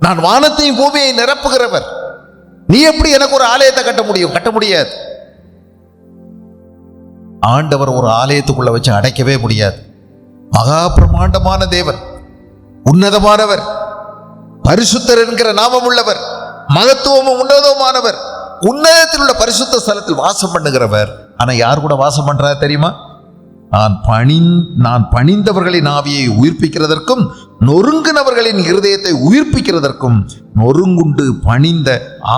நான் வானத்தையும் பூமியை நிரப்புகிறவர், நீ எப்படி எனக்கு ஒரு ஆலயத்தை கட்ட முடியும்? கட்ட முடியாது. ஆண்டவர் ஒரு ஆலயத்துக்குள்ள வச்சு அடைக்கவே முடியாது. மகா பிரமாண்டமான தேவன், உன்னதமானவர், பரிசுத்தர் என்கிற நாமம் உள்ளவர், மகத்துவமும் உன்னதமானவர், உன்னதத்தில் உள்ள பரிசுத்த ஸ்தலத்தில் வாசம் பண்ணுகிறவர். ஆனா யார் கூட வாசம் பண்றாரு தெரியுமா? நான் பணிந்தவர்களின் ஆவியை உயிர்ப்பிக்கிறதற்கும் நொறுங்கினவர்களின் இருதயத்தை உயிர்ப்பிக்கிறதற்கும் நொறுங்குண்டு பணிந்த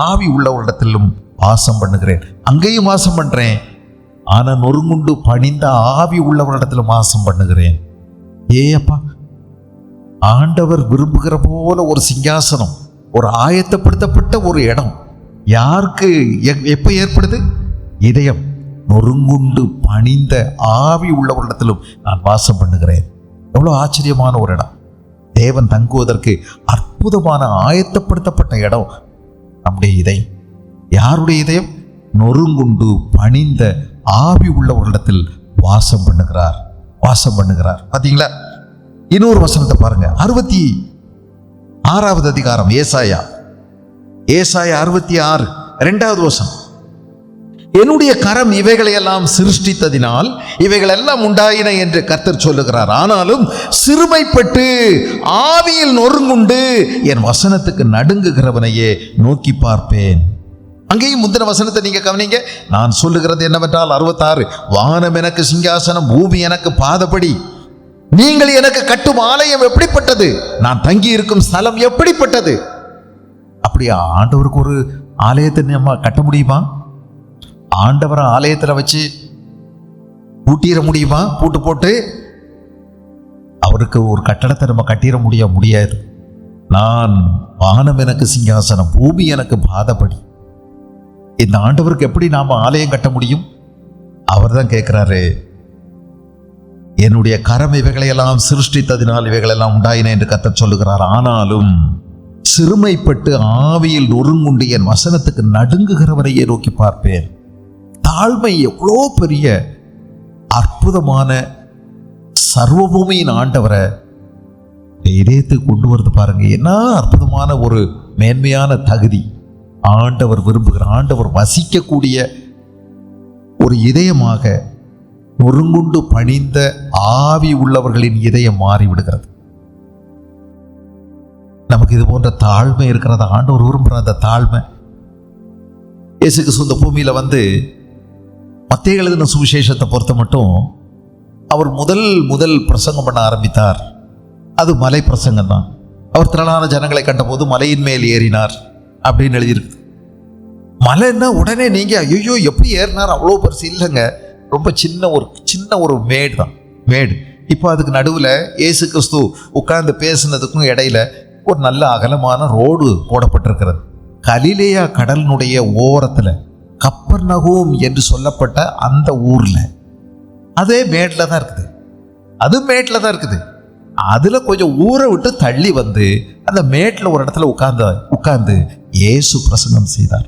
ஆவி உள்ளவரிடத்திலும் வாசம் பண்ணுகிறேன். அங்கேயும் வாசம் பண்றேன், ஆனா நொறுங்குண்டு பணிந்த ஆவி உள்ளவரிடத்திலும் வாசம் பண்ணுகிறேன். ஏப்பா, ஆண்டவர் விரும்புகிற போல ஒரு சிங்காசனம், ஒரு ஆயத்தப்படுத்தப்பட்ட ஒரு இடம் யாருக்கு எப்ப ஏற்படுது? இதயம் நொறுங்குண்டு பணிந்த ஆவி உள்ளவரிடத்திலும் நான் வாசம் பண்ணுகிறேன். எவ்வளவு ஆச்சரியமான ஒரு இடம்! தேவன் தங்குவதற்கு அற்புதமான ஆயத்தப்படுத்தப்பட்ட இடம் நம்முடைய இதயம். யாருடைய இதயம்? நொறுங்குண்டு பணிந்த ஆவி உள்ளவரிடத்தில் வாசம் பண்ணுகிறார். பாத்தீங்களா? இன்னொரு வசனத்தை பாருங்க, 66வது அதிகாரம், ஏசாயா 66 2வது வசனம். என்னுடைய கரம் இவைகளையெல்லாம் சிருஷ்டித்ததினால் இவைகள் எல்லாம் உண்டாயின என்று கர்த்தர் சொல்லுகிறார். ஆனாலும் சிறுமைப்பட்டு ஆவியில் நொறுங்குண்டு என் வசனத்துக்கு நடுங்குகிறவனையே நோக்கி பார்ப்பேன். அங்கேயும் முந்தின வசனத்தை நீங்க கவனிங்க. நான் சொல்லுகிறது என்னவென்றால் 66, வானம் எனக்கு சிங்காசனம், பூமி எனக்கு பாதபடி, நீங்கள் எனக்கு கட்டும் ஆலயம் எப்படிப்பட்டது, நான் தங்கி இருக்கும் ஸ்தலம் எப்படிப்பட்டது. அப்படியா ஆண்டவருக்கு ஒரு ஆலயத்தை நம்ம கட்ட முடியுமா? ஆண்டவரை ஆலயத்தில் வச்சு பூட்டிட முடியுமா? பூட்டு போட்டு அவருக்கு ஒரு கட்டடத்தை நம்ம கட்டிட முடியாது. நான் வானம் எனக்கு சிங்காசனம், பூமி எனக்கு பாதபடி. இந்த ஆண்டவருக்கு எப்படி நாம ஆலயம் கட்ட முடியும்? அவர் தான் கேட்கிறாரு, என்னுடைய கரம் இவைகளையெல்லாம் சிருஷ்டித்ததினால் இவைகளெல்லாம் உண்டாயின என்று கர்த்தர் சொல்லுகிறார். ஆனாலும் சிறுமைப்பட்டு ஆவியில் நொறுங்குண்டு என் வசனத்துக்கு நடுங்குகிறவரையே நோக்கி பார்ப்பேன். தாழ்மை எவ்வளோ பெரிய அற்புதமான சர்வபூமியின் ஆண்டவரை இதயத்துக்கு கொண்டு வருது பாருங்க. என்ன அற்புதமான ஒரு மேன்மையான தகுதி ஆண்டவர் விரும்புகிற, ஆண்டவர் வசிக்கக்கூடிய ஒரு இதயமாக நொறுங்குண்டு பணிந்த ஆவி உள்ளவர்களின் இதயம் மாறிவிடுகிறது. நமக்கு இது போன்ற தாழ்மை இருக்கிறத ஆண்டவர் விரும்புகிற அந்த தாழ்மை. இயேசு கிறிஸ்து இந்த பூமியில மத்தேயு எழுதின சுவிசேஷத்தை பொறுத்த மட்டும் அவர் முதல் பிரசங்கம் பண்ண ஆரம்பித்தார். அது மலை பிரசங்கம் தான். அவர் திரளான ஜனங்களை கண்டபோது மலையின் மேல் ஏறினார் அப்படின்னு எழுதியிருக்கு. மலைன்னா உடனே நீங்க ஐயோ எப்படி ஏறினார், அவ்வளோ பெருசு இல்லைங்க, ரொம்ப சின்ன ஒரு மேடு தான், மேடு. இப்போ அதுக்கு நடுவில் இயேசு கிறிஸ்து உட்கார்ந்து பேசுனதுக்கும் இடையில ஒரு நல்ல அகலமான ரோடு போடப்பட்டிருக்கிறது. கலிலேயா கடலினுடைய ஓரத்தில் கப்பர்நகூம் என்று சொல்லப்பட்ட அந்த ஊரில் அதே மேட்டில் தான் இருக்குது. அது மேட்டில் தான் இருக்குது. அதில் கொஞ்சம் ஊரை விட்டு தள்ளி அந்த மேட்டில் ஒரு இடத்துல உட்கார்ந்து இயேசு பிரசங்கம் செய்தார்.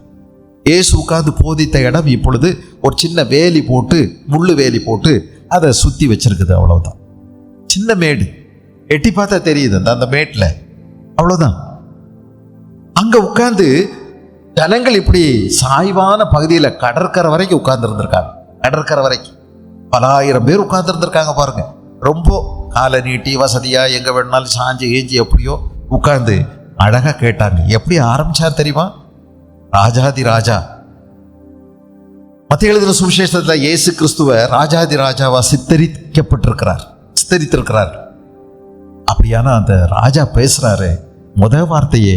இயேசு உட்கார்ந்து போதித்த இடம் இப்பொழுது ஒரு சின்ன வேலி போட்டு, முள்ளு வேலி போட்டு அதை சுற்றி வச்சிருக்குது. அவ்வளவுதான். சின்ன மேடு, எட்டி பார்த்தா தெரியுது அந்த மேட்டில். அவ்வளோதான். அங்கே உட்கார்ந்து ஜனங்கள் இப்படி சாய்வான பகுதியில் கடற்கரை வரைக்கும் உட்கார்ந்து இருந்திருக்காங்க. கடற்கரை வரைக்கும் பல ஆயிரம் பேர் உட்கார்ந்து இருந்திருக்காங்க பாருங்க. ரொம்ப காலை நீட்டி வசதியாக எங்கே வேணுனாலும் சாஞ்சி ஏஞ்சி எப்படியோ உட்கார்ந்து அழகாக கேட்டாங்க. எப்படி ஆரம்பிச்சார் தெரியுமா? ராஜாதி ராஜா. மத்தேயு எழுதின சுவிசேஷத்தில் இயேசு கிறிஸ்துவ ராஜாதி ராஜாவா சித்தரித்திருக்கிறார். அப்படியான அந்த ராஜா பேசுறாரு. வார்த்தையே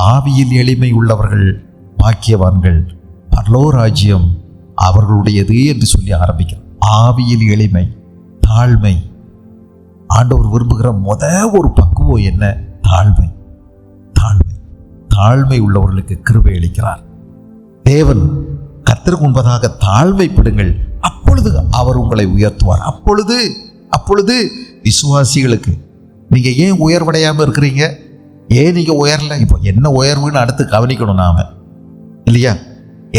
ஆவியில் எளிமை உள்ளவர்கள் பாக்கியவான்கள், பரலோ ராஜ்யம் அவர்களுடையது என்று சொல்லி ஆரம்பிக்கிறார். ஆவியில் எளிமை, தாழ்மை. ஆண்டவர் விரும்புகிற ஒரு பக்குவம் என்ன? தாழ்மை. தாழ்மை உள்ளவர்களுக்கு கிருபை அளிக்கிறார் தேவன். கர்த்தருக்கு முன்பதாக தாழ்மைப்படுங்கள், அப்பொழுது அவர் உங்களை உயர்த்துவார். அப்பொழுது விசுவாசிகளுக்கு நீங்க ஏன் உயர்வடையாம இருக்கிறீங்க? ஏன் நீங்க உயரல? இப்போ என்ன உயர்வுன்னு அடுத்து கவனிக்கணும் நாம, இல்லையா?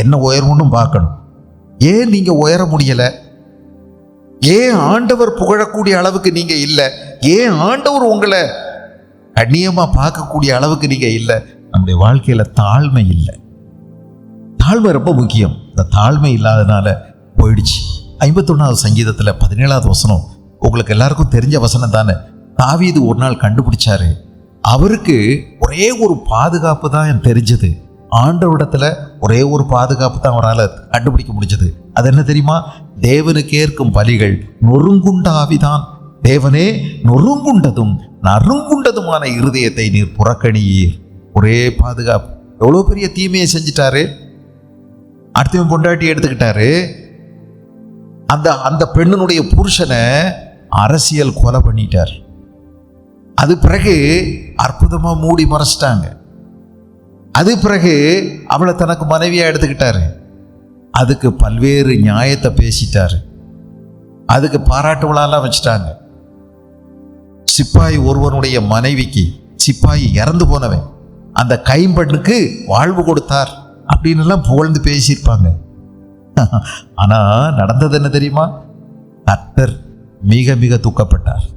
என்ன உயர்வுன்னு பார்க்கணும். ஏன் நீங்க உயர முடியல? ஏன் ஆண்டவர் புகழக்கூடிய அளவுக்கு நீங்க இல்லை? ஏன் ஆண்டவர் உங்களை கண்ணியமா பார்க்கக்கூடிய அளவுக்கு நீங்க இல்லை? நம்முடைய வாழ்க்கையில தாழ்மை இல்லை. தாழ்மை ரொம்ப முக்கியம். இந்த தாழ்மை இல்லாதனால போயிடுச்சு. 51வது சங்கீதத்தில் 17வது வசனம் உங்களுக்கு எல்லாருக்கும் தெரிஞ்ச வசனம் தானே. தாவீது ஒரு நாள் கண்டுபிடிச்சாரு. அவருக்கு ஒரே ஒரு பாதுகாப்பு தான் தெரிஞ்சது. ஆண்டவரிடத்துல ஒரே ஒரு பாதுகாப்பு தான் அவரால் கண்டுபிடிக்க முடிஞ்சது. அது என்ன தெரியுமா? தேவனுக்கு ஏற்கும் பலிகள் நொறுங்குண்ட ஆவிதான். தேவனே, நொறுங்குண்டதும் நறுங்குண்டதுமான இருதயத்தை நீர் புறக்கணியீர். ஒரே பாதுகாப்பு. எவ்வளோ பெரிய தீமையை செஞ்சிட்டாரு. அடுத்தவன் பொண்டாட்டி எடுத்துக்கிட்டாரு. அந்த பெண்ணினுடைய புருஷனை அரசியல் கொலை பண்ணிட்டார். அது பிறகு அற்புதமா மூடி மறைச்சிட்டாங்க. அது பிறகு அவளை தனக்கு மனைவியா எடுத்துக்கிட்டாரு. அதுக்கு பல்வேறு நியாயத்தை பேசிட்டாரு. அதுக்கு பாராட்டு விழாலாம் வச்சுட்டாங்க. சிப்பாய் ஒருவனுடைய மனைவிக்கு, சிப்பாய் இறந்து போனவன், அந்த கைம்பெண்ணுக்கு வாழ்வு கொடுத்தார் அப்படின்னு எல்லாம் புகழ்ந்து பேசியிருப்பாங்க. ஆனா நடந்தது என்ன தெரியுமா? கர்த்தர் மிக மிக துக்கப்பட்டார்.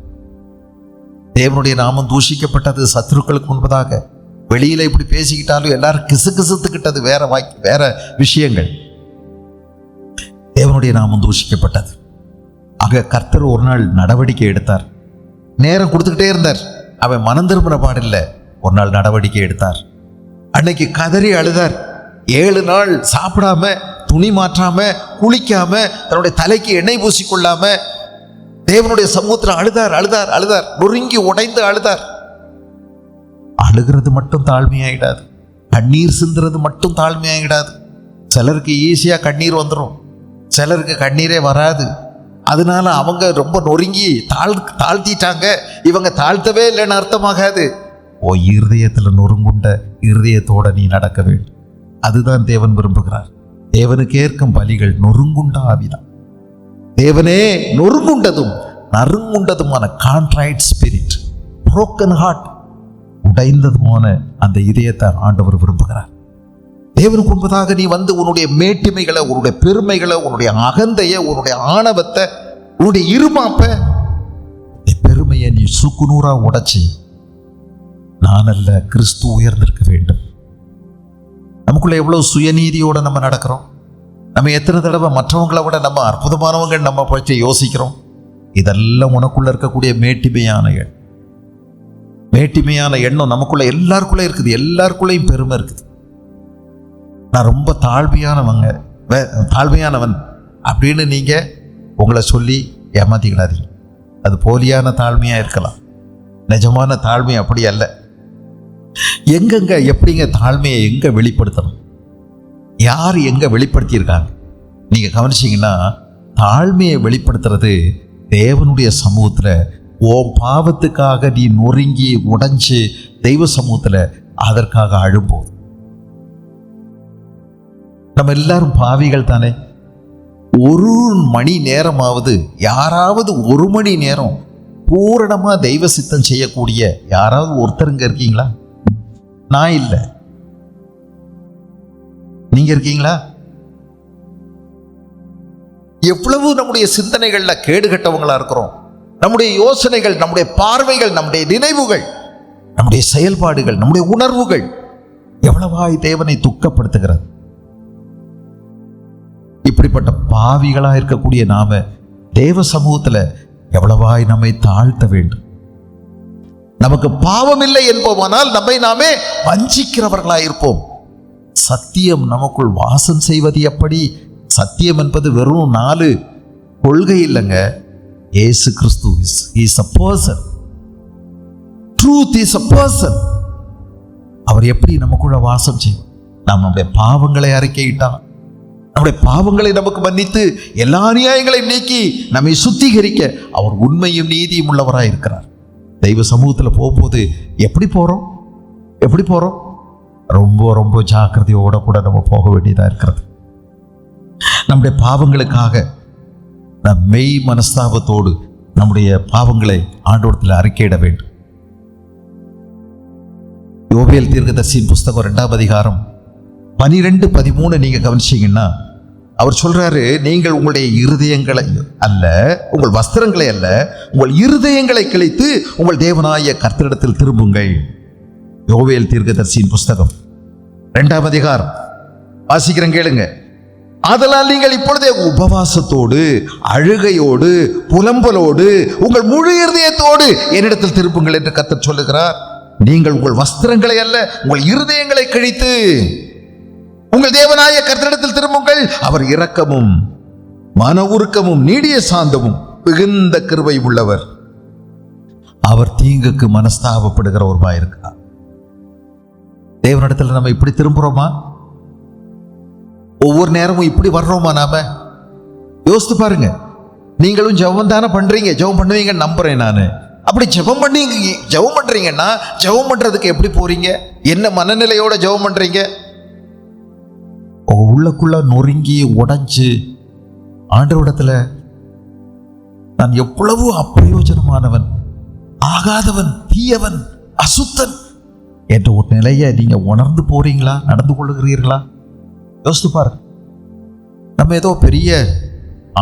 தேவனுடைய நாமம் தூஷிக்கப்பட்டது சத்துருக்களுக்கு முன்பதாக. வெளியில இப்படி பேசிக்கிட்டாலும் எல்லாரும் கிசுகிசுத்துக்கிட்டது வேற விஷயங்கள். தேவனுடைய நாமம் தூஷிக்கப்பட்டது. ஆக கர்த்தர் ஒரு நாள் நடவடிக்கை எடுத்தார். நேரம் கொடுத்துக்கிட்டே இருந்தார். அவன் மனம் திரும்பின பாடில்லை. ஒரு நாள் நடவடிக்கை எடுத்தார். அன்னைக்கு கதறி அழுதார். 7 நாள் சாப்பிடாம, துணி மாற்றாம, குளிக்காம, தன்னுடைய தலைக்கு எண்ணெய் பூசிக்கொள்ளாம தேவனுடைய சமூகத்தில் அழுதார். நொறுங்கி உடைந்து அழுதார். அழுகிறது மட்டும் தாழ்மையாயிடாது. கண்ணீர் சிந்துறது மட்டும் தாழ்மையாயிடாது. சிலருக்கு ஈஸியா கண்ணீர் வந்துடும், சிலருக்கு கண்ணீரே வராது. அதனால அவங்க ரொம்ப நொறுங்கி தாழ்த்திட்டாங்க, இவங்க தாழ்த்தவே இல்லைன்னு அர்த்தமாகாது. இருதயத்தில் நொறுங்குண்ட இருதயத்தோட நீ நடக்க வேண்டும். அதுதான் தேவன் விரும்புகிறார். தேவனுக்கு ஏற்கும் பலிகள் நொறுங்குண்ட ஆவிதான். தேவனே, நொறுங்குண்டதும் நறுங்குண்டதுமான கான்ட்ரைட் ஸ்பிரிட், புரோக்கன் ஹார்ட், உடைந்ததுமான அந்த இதயத்தை ஆண்டவர் விரும்புகிறார். தேவனுக்கு முன்பதாக நீ வந்து உன்னுடைய மேட்டிமைகளை, உன்னுடைய பெருமைகளை, உன்னுடைய அகந்தையை, உன்னுடைய ஆணவத்தை, உன்னுடைய இருமாப்பை, பெருமையை நீ சுக்குநூறா உடைச்சி, நான் அல்ல கிறிஸ்து உயர்ந்திருக்க வேண்டும். நமக்குள்ள எவ்வளவு சுயநீதியோட நம்ம நடக்கிறோம். நம்ம எத்தனை தடவை மற்றவங்களை விட நம்ம அற்புதமானவங்க நம்ம பற்றி யோசிக்கிறோம். இதெல்லாம் உனக்குள்ள இருக்கக்கூடிய மேட்டிமையான எண்ணம் நமக்குள்ள எல்லாருக்குள்ள இருக்குது. எல்லாருக்குள்ளேயும் பெருமை இருக்குது. நான் ரொம்ப தாழ்மையானவன் அப்படின்னு நீங்க உங்களை சொல்லி ஏமாத்திக்கிடாதீங்க. அது போலியான தாழ்மையா இருக்கலாம். நிஜமான தாழ்மை அப்படி அல்ல. எங்கெங்க எப்படிங்க தாழ்மையை எங்க வெளிப்படுத்தணும், யார் எங்க வெளிப்படுத்தியிருக்காங்க நீங்க கவனிச்சீங்கன்னா, தாழ்மையை வெளிப்படுத்துறது தேவனுடைய சமூகத்துல ஓ பாவத்துக்காக நீ நொறுங்கி உடைஞ்சு தெய்வ சமூகத்துல அதற்காக அழும்போது. நம்ம எல்லாரும் பாவிகள் தானே. ஒரு மணி நேரமாவது, யாராவது ஒரு மணி நேரம் பூரணமா தெய்வ சித்தம் செய்யக்கூடிய யாராவது ஒருத்தருங்க இருக்கீங்களா? நான் இல்லை. நீங்க இருக்கீங்களா? எவ்வளவு நம்முடைய சிந்தனைகள்ல கேடுகட்டவங்களா இருக்கிறோம். நம்முடைய யோசனைகள், நம்முடைய பார்வைகள், நம்முடைய நினைவுகள், நம்முடைய செயல்பாடுகள், நம்முடைய உணர்வுகள் எவ்வளவாய் தேவனை துக்கப்படுத்துகிறது. இப்படிப்பட்ட பாவிகளா இருக்கக்கூடிய நாம தேவ சமூகத்துல எவ்வளவாய் நம்மை தாழ்த்த வேண்டும். நமக்கு பாவம் இல்லை என்போமானால் நம்மை நாமே வஞ்சிக்கிறவர்களாய் இருப்போம். சத்தியம் நமக்குள் வாசம் செய்வது எப்படி? சத்தியம் என்பது வெறும் 4 கொள்கை இல்லைங்க. இயேசு கிறிஸ்து is a person. Truth is a person. அவர் எப்படி நமக்குள்ள வாசம் செய்யும்? நாம் நம்முடைய பாவங்களை அறிக்கையிட்டான், நம்முடைய பாவங்களை நமக்கு மன்னித்து எல்லா அநியாயங்களையும் நீக்கி நம்மை சுத்திகரிக்க அவர் உண்மையும் நீதியும் உள்ளவராய் இருக்கிறார். தெய்வ சமூகத்தில் போகும்போது எப்படி போறோம்? ரொம்ப ரொம்ப ஜாக்கிரதையோட கூட நம்ம போக வேண்டியதா இருக்கிறது. நம்முடைய பாவங்களுக்காக நம் மெய் மனஸ்தாபத்தோடு நம்முடைய பாவங்களை ஆண்டவரிடத்தில் அறிக்கையிட வேண்டும். யோவேல் தீர்க்கதரிசியின் புஸ்தகம் 2ஆம் அதிகாரம் 12-13 நீங்க கவனிச்சீங்கன்னா, அவர் சொல்றாரு, நீங்கள் உங்களுடைய இருதயங்களை அல்ல, உங்கள் வஸ்திரங்களை அல்ல, உங்கள் இருதயங்களை கிழித்து உங்கள் தேவனாய கர்த்தரிடத்தில் திரும்புங்கள். யோவேல் தீர்க்கதரிசியின் புஸ்தகம் 2ஆம் அதிகாரம் வாசிக்கிறேன், கேளுங்க. ஆதலால் நீங்கள் இப்பொழுதே உபவாசத்தோடு, அழுகையோடு, புலம்பலோடு, உங்கள் முழு இருதயத்தோடு என்னிடத்தில் திரும்புங்கள் என்று கர்த்தர் சொல்லுகிறார். நீங்கள் உங்கள் வஸ்திரங்களை அல்ல, உங்கள் இருதயங்களை கிழித்து உங்கள் தேவனாய கர்த்தரிடத்தில் திரும்புங்கள். அவர் இரக்கமும் மன உருக்கமும் நீடிய சாந்தமும் மிகுந்த கிருபை உள்ளவர். அவர் தீங்குக்கு மனஸ்தாபப்படுகிறவருமாய் இருக்கிறார். தேவனிடத்தில் நம்ம இப்படி திரும்புறோமா? ஒவ்வொரு நேரமும் இப்படி வர்றோமா? நாம யோசித்து பாருங்க. நீங்களும் ஜெபம் தானே பண்றீங்க, ஜெபம் பண்ணுவீங்க நம்புறேன் நான். அப்படி ஜெபம் பண்றீங்கன்னா ஜெபம் பண்றதுக்கு எப்படி போறீங்க? என்ன மனநிலையோட ஜெபம் பண்றீங்க? உள்ளக்குள்ள நொறுங்கி உடைஞ்சு ஆண்டவரிடத்துல நான் எவ்வளவு அப்பிரயோஜனமானவன், ஆகாதவன், தீயவன், அசுத்தன் என்ற ஒரு நிலையை நீங்க உணர்ந்து போறீங்களா? நடந்து கொள்ளுகிறீர்களா? யோசித்து பாருங்க. நம்ம ஏதோ பெரிய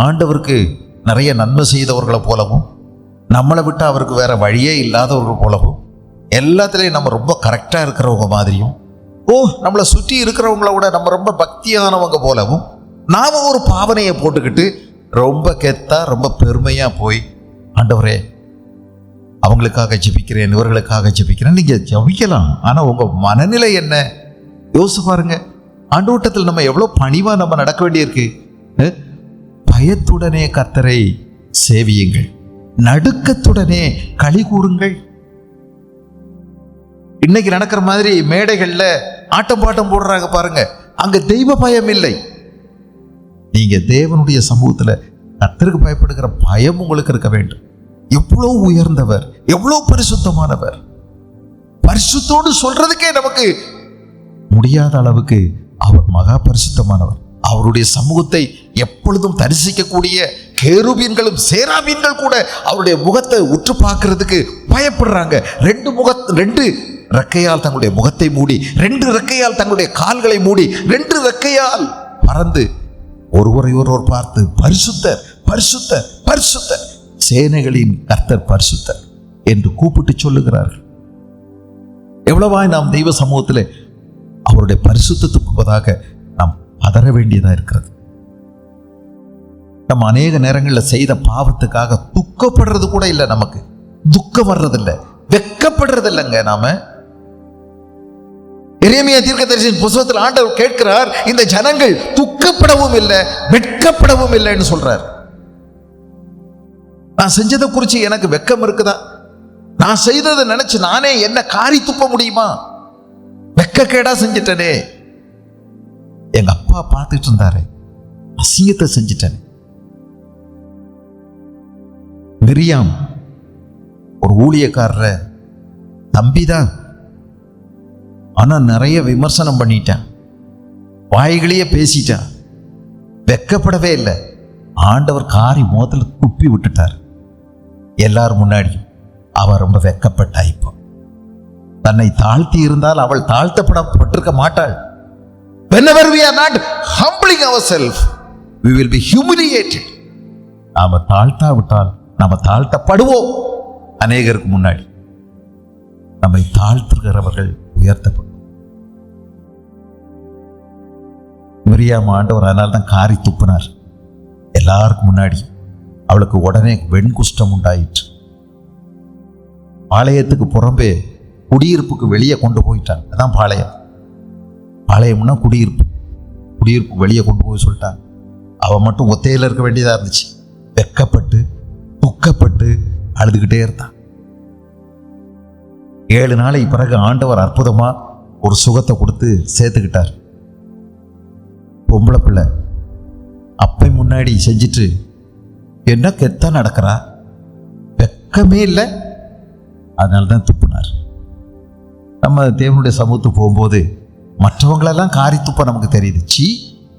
ஆண்டவருக்கு நிறைய நன்மை செய்தவர்களை போலவும், நம்மளை விட்டு அவருக்கு வேற வழியே இல்லாதவர்கள் போலவும், எல்லாத்துலேயும் நம்ம ரொம்ப கரெக்டாக இருக்கிறவங்க மாதிரியும், நம்மளை சுற்றி இருக்கிறவங்கள விட நம்ம ரொம்ப பக்தியானவங்க போலவும் நாம ஒரு பாவனையை போட்டுக்கிட்டு ரொம்ப கெத்தா, ரொம்ப பெருமையா போய், ஆண்டவரே அவங்களுக்காக ஜெபிக்கிறேன், இவர்களுக்காக ஜெபிக்கிறேன். நீங்க ஜெபிக்கலாம், ஆனா உங்க மனநிலை என்ன? யோசிச்சு பாருங்க. ஆண்டவரிடத்தில் நம்ம எவ்வளவு பணிவா நம்ம நடக்க வேண்டியிருக்கு. பயத்துடனே கர்த்தரை சேவியுங்கள், நடுக்கத்துடனே களி கூறுங்கள். இன்னைக்கு நடக்கிற மாதிரி மேடைகள்ல ஆட்டம் பாட்டம் போடுறாங்க பாருங்க, அங்க தெய்வ பயம் இல்லை. நீங்க தேவனுடைய சமூகத்துல கர்த்தருக்கு பயப்படுகிற பயம் உங்களுக்கு இருக்க வேண்டும். எவ்வளவு உயர்ந்தவர், எவ்வளவு பரிசுத்தமானவர். பரிசுத்தோடு சொல்றதுக்கே நமக்கு முடியாத அளவுக்கு அவர் மகா பரிசுத்தமானவர். அவருடைய சமூகத்தை எப்பொழுதும் தரிசிக்கக்கூடிய கேருபீன்களும் சேராபீன்கள் கூட அவருடைய முகத்தை உற்று பார்க்கிறதுக்கு பயப்படுறாங்க. ரெண்டு ரெக்கையால் தங்களுடைய முகத்தை மூடி, 2 ரெக்கையால் தங்களுடைய கால்களை மூடி, 2 ரெக்கையால் பறந்து ஒருவரை ஒருவர் பார்த்து பரிசுத்தர் பரிசுத்தர் பரிசுத்தர், சேனைகளின் கர்த்தர் பரிசுத்தர் என்று கூப்பிட்டு சொல்லுகிறார்கள். எவ்வளவாய் நாம் தெய்வ சமூகத்தில் அவருடைய பரிசுத்தத்துக்கு முன்பதாக நாம் பதற வேண்டியதா இருக்கிறது. நம்ம அநேக நேரங்களில் செய்த பாவத்துக்காக துக்கப்படுறது கூட இல்லை, நமக்கு துக்கம் வர்றதில்லை, வெட்கப்படுறது இல்லைங்க. நாம எரேமியா தீர்க்கதரிசியின் புத்தகத்தில் ஆண்டவர் கேட்கிறார், இந்த ஜனங்கள் துக்கப்படவும் இல்லை வெட்கப்படவும் இல்லைன்னு சொல்றார். நான் செஞ்சதை குறித்து எனக்கு வெட்கம் இருக்குதா? நான் செய்ததை நினைச்சு நானே என்ன காரி துப்ப முடியுமா? வெட்கக்கேடா செஞ்சிட்டனே, எங்க அப்பா பார்த்துட்டு இருந்தாரு, அசிங்கத்தை செஞ்சிட்டேன். மிரியாம் ஒரு ஊழியக்காரர தம்பிதான், ஆனா நிறைய விமர்சனம் பண்ணிட்டான், வாய்களையே பேசிட்டான், வெட்கப்படவே இல்லை. ஆண்டவர் காரி மோதல துப்பி விட்டுட்டார் எல்லாரும் முன்னாடியும். அவள் ரொம்ப வெட்கப்பட்டா. இப்போ தன்னை தாழ்த்தி இருந்தால் அவள் தாழ்த்தப்படப்பட்டிருக்க மாட்டாள். Whenever we are not humbling ourselves, we will be humiliated. நாம தாழ்த்தாவிட்டால் நாம தாழ்த்தப்படுவோம். அநேகருக்கு முன்னாடி நம்மை தாழ்த்துகிறவர்கள் உயர்த்தப்படும். மிரியாம் ஆண்டவர் அதனால தான் காரி துப்பினார் எல்லாருக்கும் முன்னாடி. அவளுக்கு உடனே வெண்குஷ்டம் உண்டாயிற்று. பாளையத்துக்கு புறம்பே குடியிருப்புக்கு வெளியே கொண்டு போயிட்டாங்க. அதான் பாளையம். பாளையம்னா குடியிருப்பு. குடியிருப்பு வெளியே கொண்டு போய் சொல்லிட்டாங்க. அவன் மட்டும் ஒத்தையில் இருக்க வேண்டியதாக இருந்துச்சு. வெட்கப்பட்டு துக்கப்பட்டு அழுதுகிட்டே இருந்தான். 7 நாளைக்கு பிறகு ஆண்டவர் அற்புதமா ஒரு சுகத்தை கொடுத்து சேர்த்துக்கிட்டார். பொம்பளை பிள்ளை அப்பை முன்னாடி செஞ்சிட்டு என்ன கெத்தா நடக்கிறா, வெக்கமே இல்லை, அதனால தான் துப்புனார். நம்ம தேவனுடைய சமூகத்துக்கு போகும்போது மற்றவங்களெல்லாம் காரி துப்ப நமக்கு தெரியுது. சீ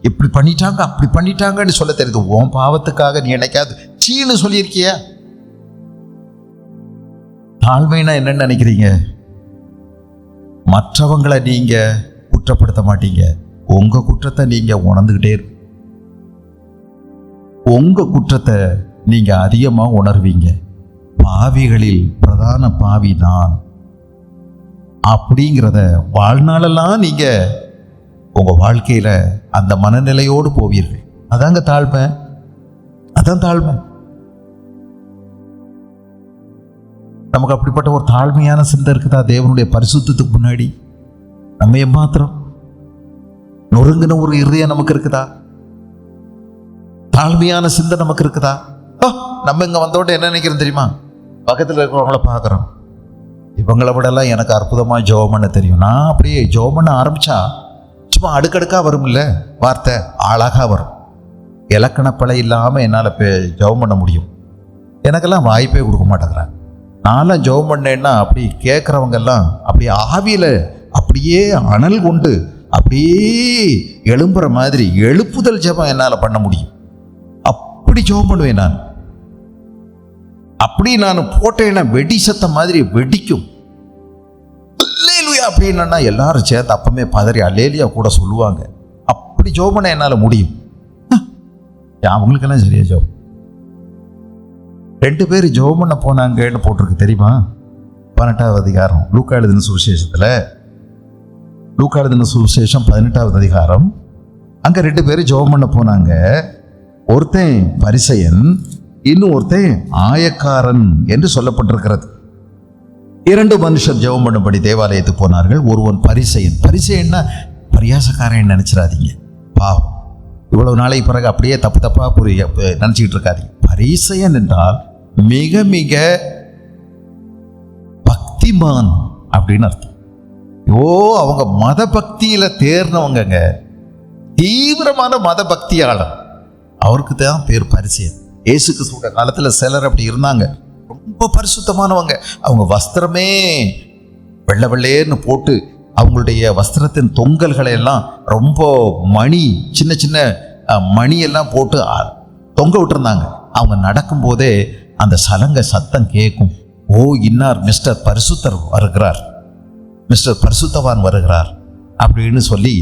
இப்படி பண்ணிட்டாங்க அப்படி பண்ணிட்டாங்கன்னு சொல்ல தெரியுது. உன் பாவத்துக்காக நீ என்னைக்காவது சீன்னு சொல்லியிருக்கியா? தாழ்மைனா என்னன்னு நினைக்கிறீங்க? மற்றவங்களை நீங்க குற்றப்படுத்த மாட்டீங்க, உங்க குற்றத்தை நீங்க உணர்ந்துகிட்டே இருக்கு. உங்க குற்றத்தை நீங்க அதிகமா உணர்வீங்க. பாவிகளில் பிரதான பாவி நான் அப்படிங்கிறத வாழ்நாளெல்லாம் நீங்க உங்க வாழ்க்கையில அந்த மனநிலையோடு போவீர்கள். அதாங்க தாழ்மை. அதான் தாழ்மை. நமக்கு அப்படிப்பட்ட ஒரு தாழ்மையான சிந்தை இருக்குதா தேவனுடைய பரிசுத்தத்துக்கு முன்னாடி? நம்ம ஏமாத்திரம் நொறுங்கின ஒரு இருதயம் நமக்கு இருக்குதா? தாழ்மையான சிந்தை நமக்கு இருக்குதா? நம்ம இங்க வந்தோட என்ன நினைக்கிறோம் தெரியுமா? பக்கத்தில் இருக்கிறவங்கள பார்க்குறோம், இவங்களை விடலாம் எனக்கு அற்புதமாக ஜெபம் பண்ண தெரியும். நான் அப்படியே ஜெபம் பண்ண ஆரம்பித்தா சும்மா அடுக்கடுக்காக வரும், இல்லை வார்த்தை அழகாக வரும். இலக்கணப்பழை இல்லாமல் என்னால் ஜெபம் பண்ண முடியும். எனக்கெல்லாம் வாய்ப்பே கொடுக்க மாட்டேங்கிறாங்க. நான்லாம் ஜெபம் பண்ணேன்னா அப்படி கேட்குறவங்கெல்லாம் அப்படியே ஆவியில் அப்படியே அனல் கொண்டு அப்படியே எழும்புற மாதிரி எழுப்புதல் ஜெபம் என்னால் பண்ண முடியும். அப்படி ஜெபம் பண்ணுவேன் நான். அப்படி நான் போட்டேன்னா வெடி சத்தம் மாதிரி வெடிக்கும். அல்லேலூயா அப்படின்னா எல்லாரும் சேர்த்து அப்பமே பதறி அல்லேலியா கூட சொல்லுவாங்க. அப்படி ஜெபம் பண்ண என்னால் முடியும். அவங்களுக்கெல்லாம் சரியா ஜெபம். 2 பேர் ஜெபம் பண்ண போனாங்கன்னு போட்டிருக்கு தெரியுமா? 18வது அதிகாரம் லூக்கா எழுதின சுவிசேஷத்தில். லூக்கா எழுதின சுவிசேஷம் 18வது அதிகாரம். அங்கே 2 பேர் ஜெபம் பண்ண போனாங்க. ஒருத்தன் பரிசேயன், இன்னும் ஒருத்தன் ஆயக்காரன் என்று சொல்லப்பட்டிருக்கிறது. 2 மனுஷர் ஜெபம் பண்ணும்படி தேவாலயத்துக்கு போனார்கள். ஒருவன் பரிசேயன். பரிசேயன்னா பரியாசக்காரன் நினைச்சிடாதீங்க. பாவம், இவ்வளவு நாளைக்கு பிறகு அப்படியே தப்பா நினைச்சுக்கிட்டு இருக்காதீங்க. பரிசேயன் என்றால் மிக மிக பக்திமான் அப்படின்னு அர்த்தம். அவங்க மத பக்தியில தேர்னவங்க, தீவிரமான மத பக்தியாளர். அவருக்கு தான் பேர் பரிசேயன். இயேசு கிறிஸ்துவோட காலத்தில் சிலர் அப்படி இருந்தாங்க, ரொம்ப பரிசுத்தமானவங்க. அவங்க வஸ்திரமே வெள்ளை வெள்ளையர்னு போட்டு அவங்களுடைய வஸ்திரத்தின் தொங்கல்களை எல்லாம் ரொம்ப மணி சின்ன சின்ன மணியெல்லாம் போட்டு தொங்க விட்டுருந்தாங்க. அவங்க நடக்கும்போதே அந்த சலங்க சத்தம் கேட்கும். ஓ, இன்னார் மிஸ்டர் பரிசுத்தர் வருகிறார், மிஸ்டர் பரிசுத்தவான் வருகிறார் அப்படின்னு சொல்லி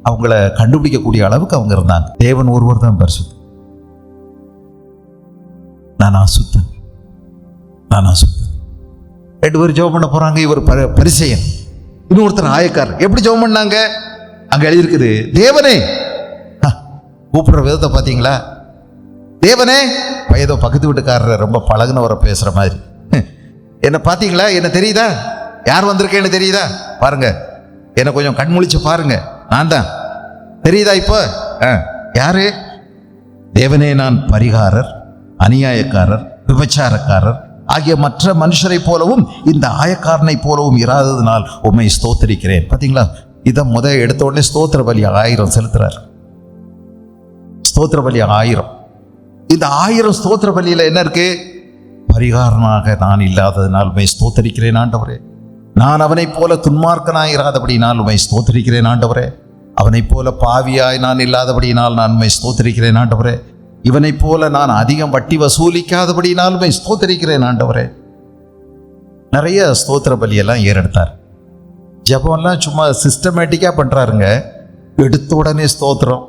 அவங்கள கண்டுபிடிக்கக்கூடிய அளவுக்கு அவங்க இருந்தாங்க. தேவன் ஒருவர் தான் பரிசுத்தர். நான் அசுத்தன், நான் அசுத்தன். 2 பேர் ஜெபம் பண்ண போறாங்க. இவர் பரிசேயன், இன்னொருத்தர் ஆயக்காரர். எப்படி ஜெபம் பண்ணாங்க? அங்க எழுதியிருக்குது, தேவனே. கூப்பிடுற விதத்தை பார்த்தீங்களா? தேவனே. ஏதோ பக்கத்து வீட்டுக்காரர் ரொம்ப பழகுனவரை பேசுற மாதிரி. என்ன பார்த்தீங்களா? என்ன தெரியுதா? யார் வந்திருக்கேன்னு தெரியுதா? பாருங்க, என்ன கொஞ்சம் கண்முழிச்சு பாருங்க. நான் தான். தெரியுதா இப்போ? யாரு? தேவனே, நான் பரிகாரர், அநியாயக்காரர், விபச்சாரக்காரர் ஆகிய மற்ற மனுஷரை போலவும் இந்த ஆயக்காரனை போலவும் இராததினால் உம்மை ஸ்தோத்திரிக்கிறேன். பார்த்தீங்களா? இதை எடுத்த உடனே ஸ்தோத்திர பலி 1000 செலுத்துறார். ஸ்தோத்திர பலி 1000. இந்த 1000 ஸ்தோத்திர பலியில என்ன இருக்கு? பரிகாரனாக நான் இல்லாததினால் உம்மை ஸ்தோத்திரிக்கிறேன் ஆண்டவரே. நான் அவனைப் போல துன்மார்க்கனாயிராதபடியினால் உம்மை ஸ்தோத்திரிக்கிறேன் ஆண்டவரே. அவனைப் போல பாவியாய் நான் இல்லாதபடியினால் நான் உம்மை ஸ்தோத்திரிக்கிறேன் ஆண்டவரே. இவனைப் போல நான் அதிகம் வட்டி வசூலிக்காதபடியினால் உம்மை ஸ்தோத்திரிக்கிறேன் ஆண்டவரே. நிறைய ஸ்தோத்திர பலியெல்லாம் ஏறெடுத்தார். ஜெபம்லாம் சும்மா சிஸ்டமேட்டிக்காக பண்ணுறாருங்க. எடுத்த உடனே ஸ்தோத்திரம்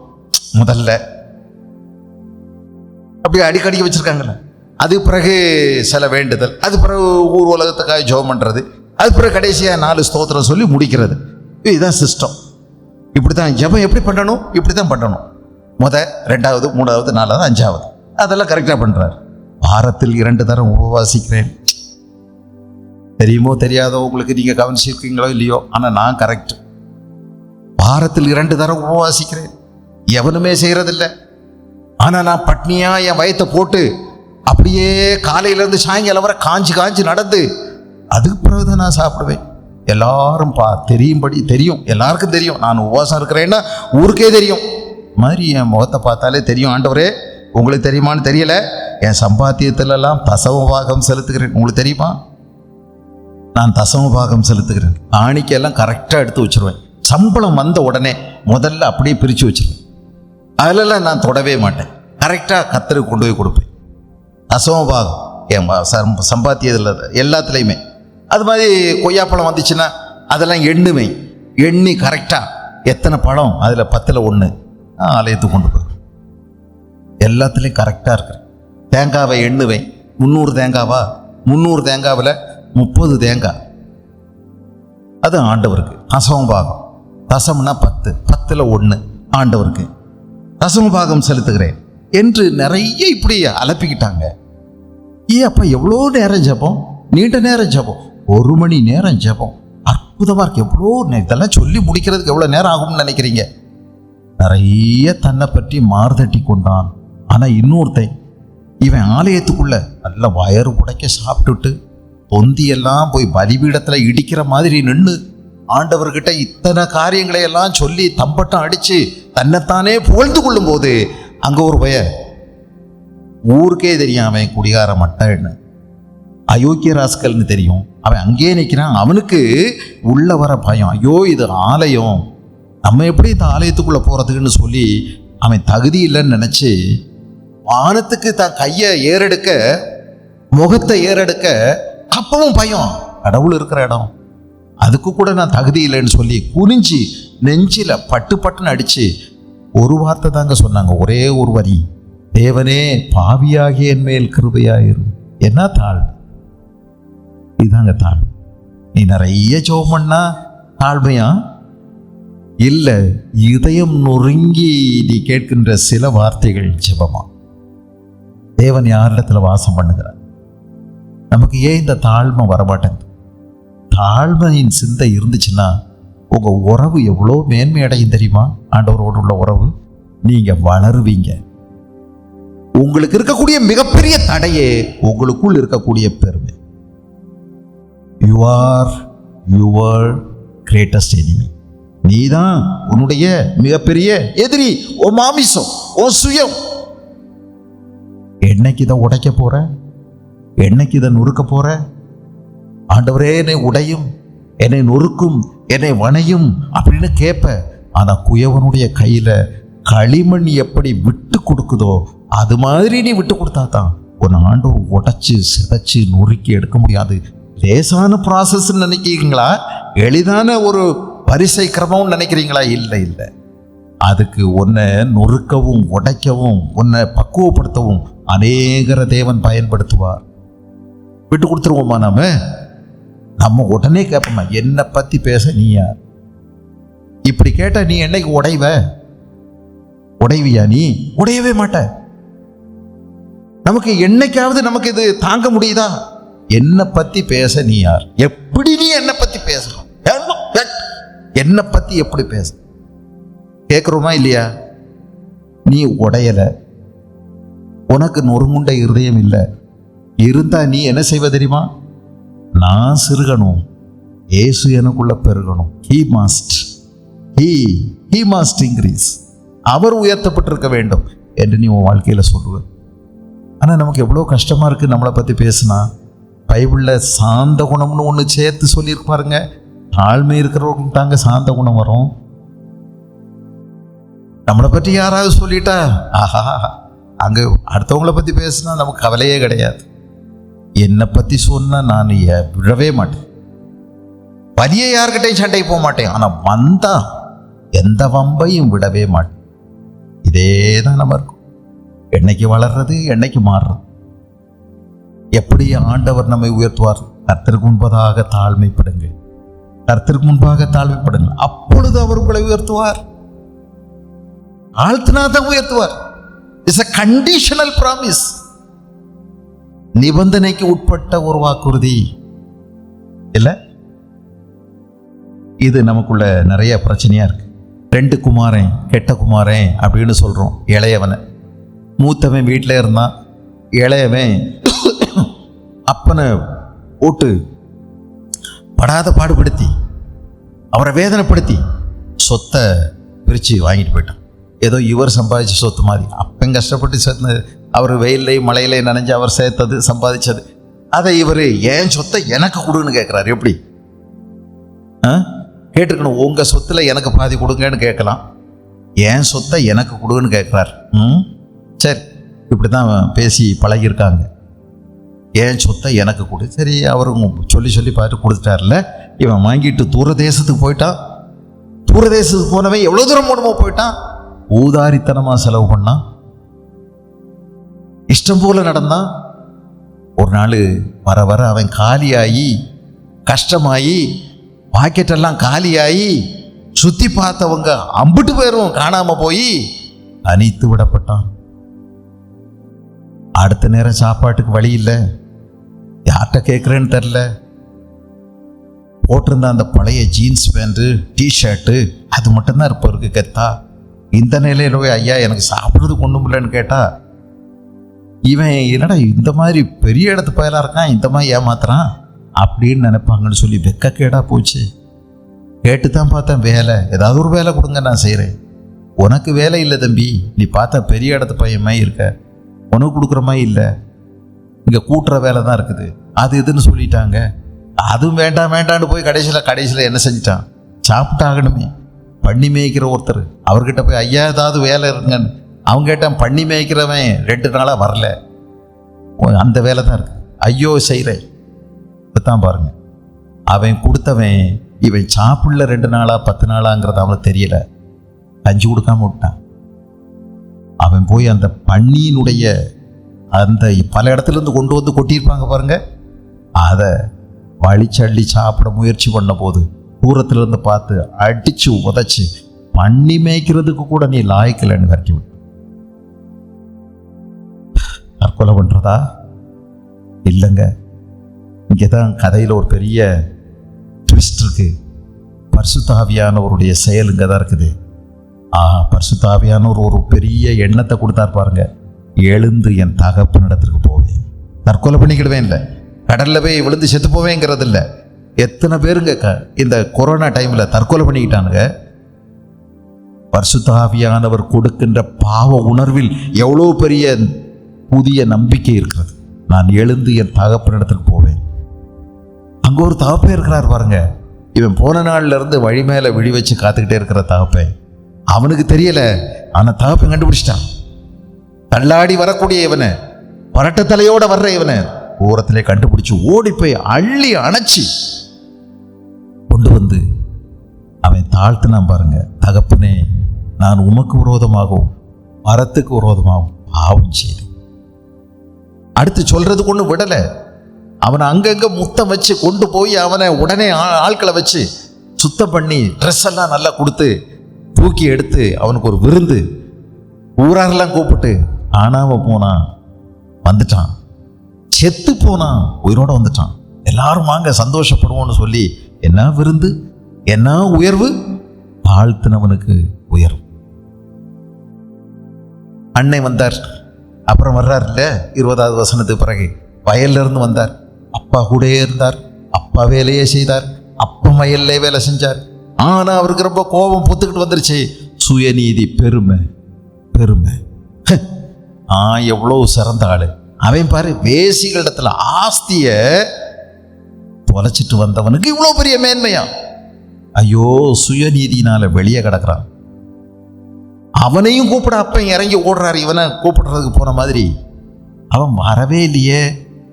முதல்ல அப்படி அடிக்கடி வச்சுருக்காங்கல்ல. அது பிறகு சில வேண்டுதல், அது பிறகு ஊர் உலகத்துக்காக ஜெபம் பண்ணுறது, அது பிறகு கடைசியாக 4 ஸ்தோத்திரம் சொல்லி முடிக்கிறது. இதுதான் சிஸ்டம். இப்படி தான் ஜெபம் எப்படி பண்ணணும்? இப்படி தான் பண்ணணும். 1, 2, 3, 4, 5 அதெல்லாம் கரெக்டாக பண்ணுறாரு. வாரத்தில் 2 தரம் உபவாசிக்கிறேன். தெரியுமோ தெரியாதோ உங்களுக்கு, நீங்கள் கவனிச்சிருக்கீங்களோ இல்லையோ, ஆனால் நான் கரெக்ட். வாரத்தில் 2 தரம் உபவாசிக்கிறேன். எவனுமே செய்கிறதில்லை. ஆனால் நான் பட்னியாக என் வயத்தை போட்டு அப்படியே காலையிலேருந்து சாயங்காலம் வரை காஞ்சி நடந்து அதுக்கு பிறகு தான் நான் சாப்பிடுவேன். எல்லாரும் தெரியும், எல்லாருக்கும் தெரியும் நான் உபவாசம் இருக்கிறேன்னா ஊருக்கே தெரியும். மாதிரி என் முகத்தை பார்த்தாலே தெரியும். ஆண்டவரே, உங்களுக்கு தெரியுமான்னு தெரியல, என் சம்பாத்தியத்திலெல்லாம் தசம பாகம் செலுத்துகிறேன். உங்களுக்கு தெரியுமா? நான் தசம பாகம் செலுத்துகிறேன். ஆணிக்கெல்லாம் கரெக்டாக எடுத்து வச்சுருவேன். சம்பளம் வந்த உடனே முதல்ல அப்படியே பிரித்து வச்சுருவேன். அதிலெல்லாம் நான் தொடவே மாட்டேன். கரெக்டாக கர்த்தருக்கு கொண்டு போய் கொடுப்பேன். தசம பாகம் என் சம்பாத்தியத்தில் எல்லாத்துலேயுமே. அது மாதிரி கொய்யாப்பழம் வந்துச்சுன்னா அதெல்லாம் எண்ணி கரெக்டாக எத்தனை பழம் அதில் 10ல் 1 ஆலயத்துக்கு கொண்டு போய் எல்லாத்துலேயும் கரெக்டாக இருக்கிறேன். தேங்காவை எண்ணுவேன். 300 தேங்காவா? 300 தேங்காவில் 30 தேங்காய். அது ஆண்டவருக்கு தசம பாகம். தசம்னா 10, 10ல் 1 ஆண்டவருக்கு தசம பாகம் செலுத்துகிறேன் என்று நிறைய இப்படி அலப்பிக்கிட்டாங்க. அப்போ எவ்வளோ நேரம் ஜெபம்? நீண்ட நேரம் ஜெபம், 1 மணி நேரம் ஜெபம். அற்புதமாக இருக்கு. எவ்வளோ இதெல்லாம் சொல்லி முடிக்கிறதுக்கு எவ்வளோ நேரம் ஆகும்னு நினைக்கிறீங்க? நிறைய தன்னை பற்றி மார்தட்டி கொண்டான். ஆனால் இன்னொருத்தன், இவன் ஆலயத்துக்குள்ள நல்ல வயறு உடைக்க சாப்பிட்டுட்டு தொந்தியெல்லாம் போய் பலிபீடத்தில் இடிக்கிற மாதிரி நின்று ஆண்டவர்கிட்ட இத்தனை காரியங்களை எல்லாம் சொல்லி தம்பட்டம் அடித்து தன்னைத்தானே புகழ்ந்து கொள்ளும் போது அங்கே ஒரு ஊருக்கே தெரியும் அவன் குடிகார மட்டன்னு, அயோக்கிய ராஸ்கல்னு தெரியும். அவன் அங்கேயே நிற்கிறான். அவனுக்கு உள்ள வர பயம். ஐயோ, இது ஆலயம், நம்ம எப்படி இந்த ஆலயத்துக்குள்ளே போகிறதுக்குன்னு சொல்லி அவன் தகுதி இல்லைன்னு நினச்சி வானத்துக்கு தான் கையை ஏறெடுக்க, முகத்தை ஏறெடுக்க அப்பவும் பயம். கடவுள் இருக்கிற இடம், அதுக்கு கூட நான் தகுதி இல்லைன்னு சொல்லி குனிஞ்சி நெஞ்சில் பட்டுன்னு அடித்து ஒரு வார்த்தை தாங்க சொன்னாங்க. ஒரே ஒரு வரி, தேவனே பாவியாகிய என் மேல் கிருபையாயிரும். என்ன தாழ்வு! இதாங்க தாழ்வு. நீ நிறைய ஜெபம் பண்ணா தாழ்மையா? இல்லை, இதயம் நொறுங்கி நீ கேட்கின்ற சில வார்த்தைகள் ஜெபமா? தேவன் யாரிடத்துல வாசம் பண்ணுகிறார்? நமக்கு ஏன் இந்த தாழ்மை வரமாட்டேங்குது? தாழ்மையின் சிந்தை இருந்துச்சுன்னா உங்கள் உறவு எவ்வளோ மேன்மை அடையும் தெரியுமா? ஆண்டவரோடு உள்ள உறவு. நீங்கள் வளருவீங்க. உங்களுக்கு இருக்கக்கூடிய மிகப்பெரிய தடையே உங்களுக்குள் இருக்கக்கூடிய பெருமை. You are your greatest enemy. நீ தான் உன்னுடைய மிகப்பெரிய எதிரி. ஓ மாமிசம், ஓ சுயம். என்னைக்கு இதை உடைக்க போற? என்னைக்கு இதை நொறுக்க போற? ஆண்டவரே, என்னை உடையும், என்னை நொறுக்கும், என்னை வணையும் அப்படின்னு கேட்ப. ஆனால் குயவனுடைய கையில் களிமண் எப்படி விட்டு கொடுக்குதோ அது மாதிரி நீ விட்டு கொடுத்தா தான் உன் ஆண்டவர் உடைச்சு சிதைச்சு நொறுக்கி எடுக்க முடியாது. லேசான ப்ராசஸ் நினைக்கிறீங்களா? எளிதான ஒரு வரிசை கிரமம் நினைக்கிறீங்களா? இல்லை இல்லை. அதுக்கு உன்னை நொறுக்கவும் உடைக்கவும் உன்னை பக்குவப்படுத்தவும் அநேகர தேவன் பயன்படுத்துவார். விட்டு கொடுத்துருவோமா? நம்ம உடனே கேட்போமா, என்னை பற்றி பேச நீ யார்? இப்படி கேட்ட நீ என்னைக்கு உடைவியா? நீ உடையவே மாட்ட. நமக்கு என்னைக்காவது நமக்கு இது தாங்க முடியுதா? என்னை பற்றி பேச நீ யார்? எப்படி நீ என்னை பற்றி பேசலாம்? என்னை பற்றி எப்படி பேச கேட்குறோமா இல்லையா? நீ உடையலை, உனக்கு நொறுங்குண்ட இருதயம் இல்லை. இருந்தா நீ என்ன செய்வ தெரியுமா? நான் சிறுகணும், இயேசு எனக்குள்ள பெருகணும். He must increase. அவர் உயர்த்தப்பட்டிருக்க வேண்டும் என்று நீ உன் வாழ்க்கையில் சொல்லுவ. ஆனால் நமக்கு எவ்வளோ கஷ்டமாக இருக்குது நம்மளை பற்றி பேசுனா. பைபிளில் சாந்த குணம்னு ஒன்று சேர்த்து சொல்லியிருப்பாருங்க. தாழ்மை இருக்கிறவங்களுக்கு தாங்க சாந்த குணம் வரும். நம்மளை பற்றி யாராவது சொல்லிட்டா ஆஹா, அங்கே அடுத்தவங்களை பற்றி பேசுனா நமக்கு கவலையே கிடையாது. என்னை பற்றி சொன்னால் நான் விழவே மாட்டேன். வலிய யார்கிட்டையும் சண்டை போக மாட்டேன். ஆனால் வந்தா எந்த வம்பையும் விடவே மாட்டேன். இதே தான் நம்ம இருக்கும். என்னைக்கு வளர்றது, என்னைக்கு மாறுறது. எப்படி ஆண்டவர் நம்மை உயர்த்துவார்? கர்த்தருக்கு முன்பதாக தாழ்மைப்படுங்கள், கர்த்தருக்கு முன்பாக தாழ்மைப்படுங்கள், அப்பொழுது அவர் உங்களை உயர்த்துவார். ஆழ்த்தினாதான் உயர்த்துவார். It's a conditional promise. நிபந்தனைக்கு உட்பட்ட ஒரு வாக்குறுதி இல்லை. இது நமக்குள்ள நிறைய பிரச்சனையா இருக்கு. 2 குமாரன் கெட்ட குமாரன் அப்படின்னு சொல்றோம். இளையவனை, மூத்தவன் வீட்டில் இருந்தான், இளையவன் அப்பனை போட்டு படாத பாடுபடுத்தி அவரை வேதனைப்படுத்தி சொத்தை பிரித்து வாங்கிட்டு போயிட்டான். ஏதோ இவர் சம்பாதிச்ச சொத்து மாதிரி. அப்பன் கஷ்டப்பட்டு சேர்ந்து அவர் வெயிலையும் மழையிலையும் நனைஞ்சு அவர் சேர்த்தது சம்பாதிச்சது, அதை இவர் ஏன் சொத்தை எனக்கு கொடுன்னு கேட்குறாரு. எப்படி கேட்டுக்கணும்? உங்கள் சொத்தில் எனக்கு பாதி கொடுங்கன்னு கேட்கலாம். ஏன் சொத்தை எனக்கு கொடுன்னு கேட்குறாரு. சரி, இப்படி தான் பேசி பழகியிருக்காங்க. ஏன் சொத்தை எனக்கு கொடு. சரி, அவரும் சொல்லி சொல்லி பார்த்து கொடுத்துட்டார்ல. இவன் வாங்கிட்டு தூர தேசத்துக்கு போயிட்டான். தூர தேசத்துக்கு போனவன் எவ்வளோ தூரம் மூலமாக போயிட்டான். ஊதாரித்தனமாக செலவு பண்ணான், இஷ்டம் போல நடந்தான். ஒரு நாள் வர வர அவன் காலியாகி, கஷ்டமாயி, பாக்கெட்டெல்லாம் காலியாகி, சுற்றி பார்த்தவங்க அம்பிட்டு பேரும் காணாமல் போய் அனித்து விடப்பட்டான். அடுத்த நேரம் சாப்பாட்டுக்கு வழி இல்லை. யார்கிட்ட கேட்குறேன்னு தெரில. போட்டிருந்த அந்த பழைய ஜீன்ஸ் பேண்ட்டு, டிஷர்ட்டு, அது மட்டும்தான் இருப்பவருக்கு கெத்தா. இந்த நிலையில போய் ஐயா எனக்கு சாப்பிட்றதுக்கு ஒன்றும் இல்லைன்னு கேட்டா, இவன் என்னடா இந்த மாதிரி பெரிய இடத்து பயலாக இருக்கான், இந்த மாதிரி ஏமாத்துறான் அப்படின்னு நினைப்பாங்கன்னு சொல்லி வெக்கக்கேடா போச்சு. கேட்டு தான் பார்த்தேன், வேலை ஏதாவது ஒரு வேலை கொடுங்க நான் செய்கிறேன். உனக்கு வேலை இல்லை தம்பி, நீ பார்த்தா பெரிய இடத்து பையன் இருக்க, உனக்கு கொடுக்குற மாதிரி இல்லை, இங்கே கூட்டுற வேலை தான் இருக்குது, அது இதுன்னு சொல்லிட்டாங்க. அதுவும் வேண்டாம் வேண்டான்னு போய் கடைசியில் என்ன செஞ்சிட்டான்? சாப்பிட்டாகணுமே. பண்ணி மேய்க்கிற ஒருத்தர், அவர்கிட்ட போய் ஐயா ஏதாவது வேலை இருங்கன்னு அவங்க கேட்டான். பண்ணி மேய்க்கிறவன் 2 நாளாக வரல, அந்த வேலை தான் இருக்கு, ஐயோ செய்கிறேன். இப்போத்தான் பாருங்க, அவன் கொடுத்தவன் இவன் சாப்பிடல 2 நாளா 10 நாளாங்கிறது அவனுக்கு தெரியல. கஞ்சி கொடுக்காம விட்டான். அவன் போய் அந்த பன்னியினுடைய அந்த பல இடத்துலேருந்து கொண்டு வந்து கொட்டியிருப்பாங்க பாருங்க, அதை வழிச்சள்ளி சாப்பிட முயற்சி பண்ண போது தூரத்திலிருந்து பார்த்து அடிச்சு உதச்சி பண்ணி மேய்க்கிறதுக்கு கூட நீ லாய்க்கலன்னு விரட்டி விட்டு தற்கொலை பண்ணுறதா? இல்லைங்க. இங்கே தான் கதையில் ஒரு பெரிய ட்விஸ்ட் இருக்கு. பரிசுத்த ஆவியானவருடைய செயல் இங்கே தான் இருக்குது. பரிசுத்த ஆவியானவர் ஒரு பெரிய எண்ணத்தை கொடுத்தார் பாருங்க. எழுந்து என் தகப்பனிடத்திற்கு போவேன், தற்கொலை பண்ணிக்கிடுவேன் இல்லை, கடலில் போய் விழுந்து செத்து போவேங்கிறது இல்லை. எத்தனை பேருங்க இந்த கொரோனா டைமில் தற்கொலை பண்ணிக்கிட்டானுங்க. பரிசுத்த ஆவியானவர் கொடுக்கின்ற பாவ உணர்வில் எவ்வளோ பெரிய புதிய நம்பிக்கை இருக்கிறது. நான் எழுந்து என் தகப்பனிடத்துக்கு போவேன். அங்கே ஒரு தகப்பே இருக்கிறார் பாருங்க. இவன் போன நாள்ல இருந்து வழி மேலே விழி வச்சு காத்துக்கிட்டே இருக்கிற தகப்பே. அவனுக்கு தெரியல, ஆனால் தகப்பன் கண்டுபிடிச்சிட்டான். தள்ளாடி வரக்கூடிய இவனை, பரட்ட தலையோட வர்ற இவனை ஓரத்திலே கண்டுபிடிச்சு ஓடி போய் அள்ளி அணைச்சி கொண்டு வந்து அவன் தாழ்த்தினான் பாருங்க. தகப்பனே, நான் உமக்கு விரோதமாகவும் மரத்துக்கு விரோதமாகவும் பாவம் செய்தேன். அடுத்து சொல்றதுக்கு ஒண்ணு விடல. அவனை அங்கங்க முத்தம் வச்சு கொண்டு போய் அவனை உடனே ஆட்களை வச்சு சுத்தம் பண்ணி ட்ரெஸ் எல்லாம் நல்லா கொடுத்து தூக்கி எடுத்து அவனுக்கு ஒரு விருந்து, ஊராரெல்லாம் கூப்பிட்டு. ஆனாவ போனான், வந்துட்டான். செத்து போனான், உயிரோட வந்துட்டான். எல்லாரும் வாங்க சந்தோஷப்படுவோம்னு சொல்லி என்ன விருந்து, என்ன உயர்வு, தாழ்த்தினவனுக்கு உயர்வு. அன்னை வந்தார், அப்புறம் வர்றார் இல்ல 20வது வசனத்துக்கு பிறகு. வயல்ல இருந்து வந்தார், அப்பா கூட இருந்தார், அப்பா வேலையே செய்தார், அப்பா வயல்ல வேலை செஞ்சார். ஆனா அவருக்கு ரொம்ப கோபம் பொத்துக்கிட்டு வந்துருச்சு. சுயநீதி, பெருமை, பெருமை. எவ்வளவு சிறந்த ஆளு அவன் பாரு. வேசிகளிடத்துல ஆஸ்திய தொலைச்சிட்டு வந்தவனுக்கு இவ்வளவு பெரிய மேன்மையா? ஐயோ, சுயநீதினால வெளியே கிடக்குறான். அவனையும் கூப்பிட அப்ப இறங்கி ஓடுறாரு. இவனை கூப்பிடுறதுக்கு போன மாதிரி அவன் வரவே இல்லையே.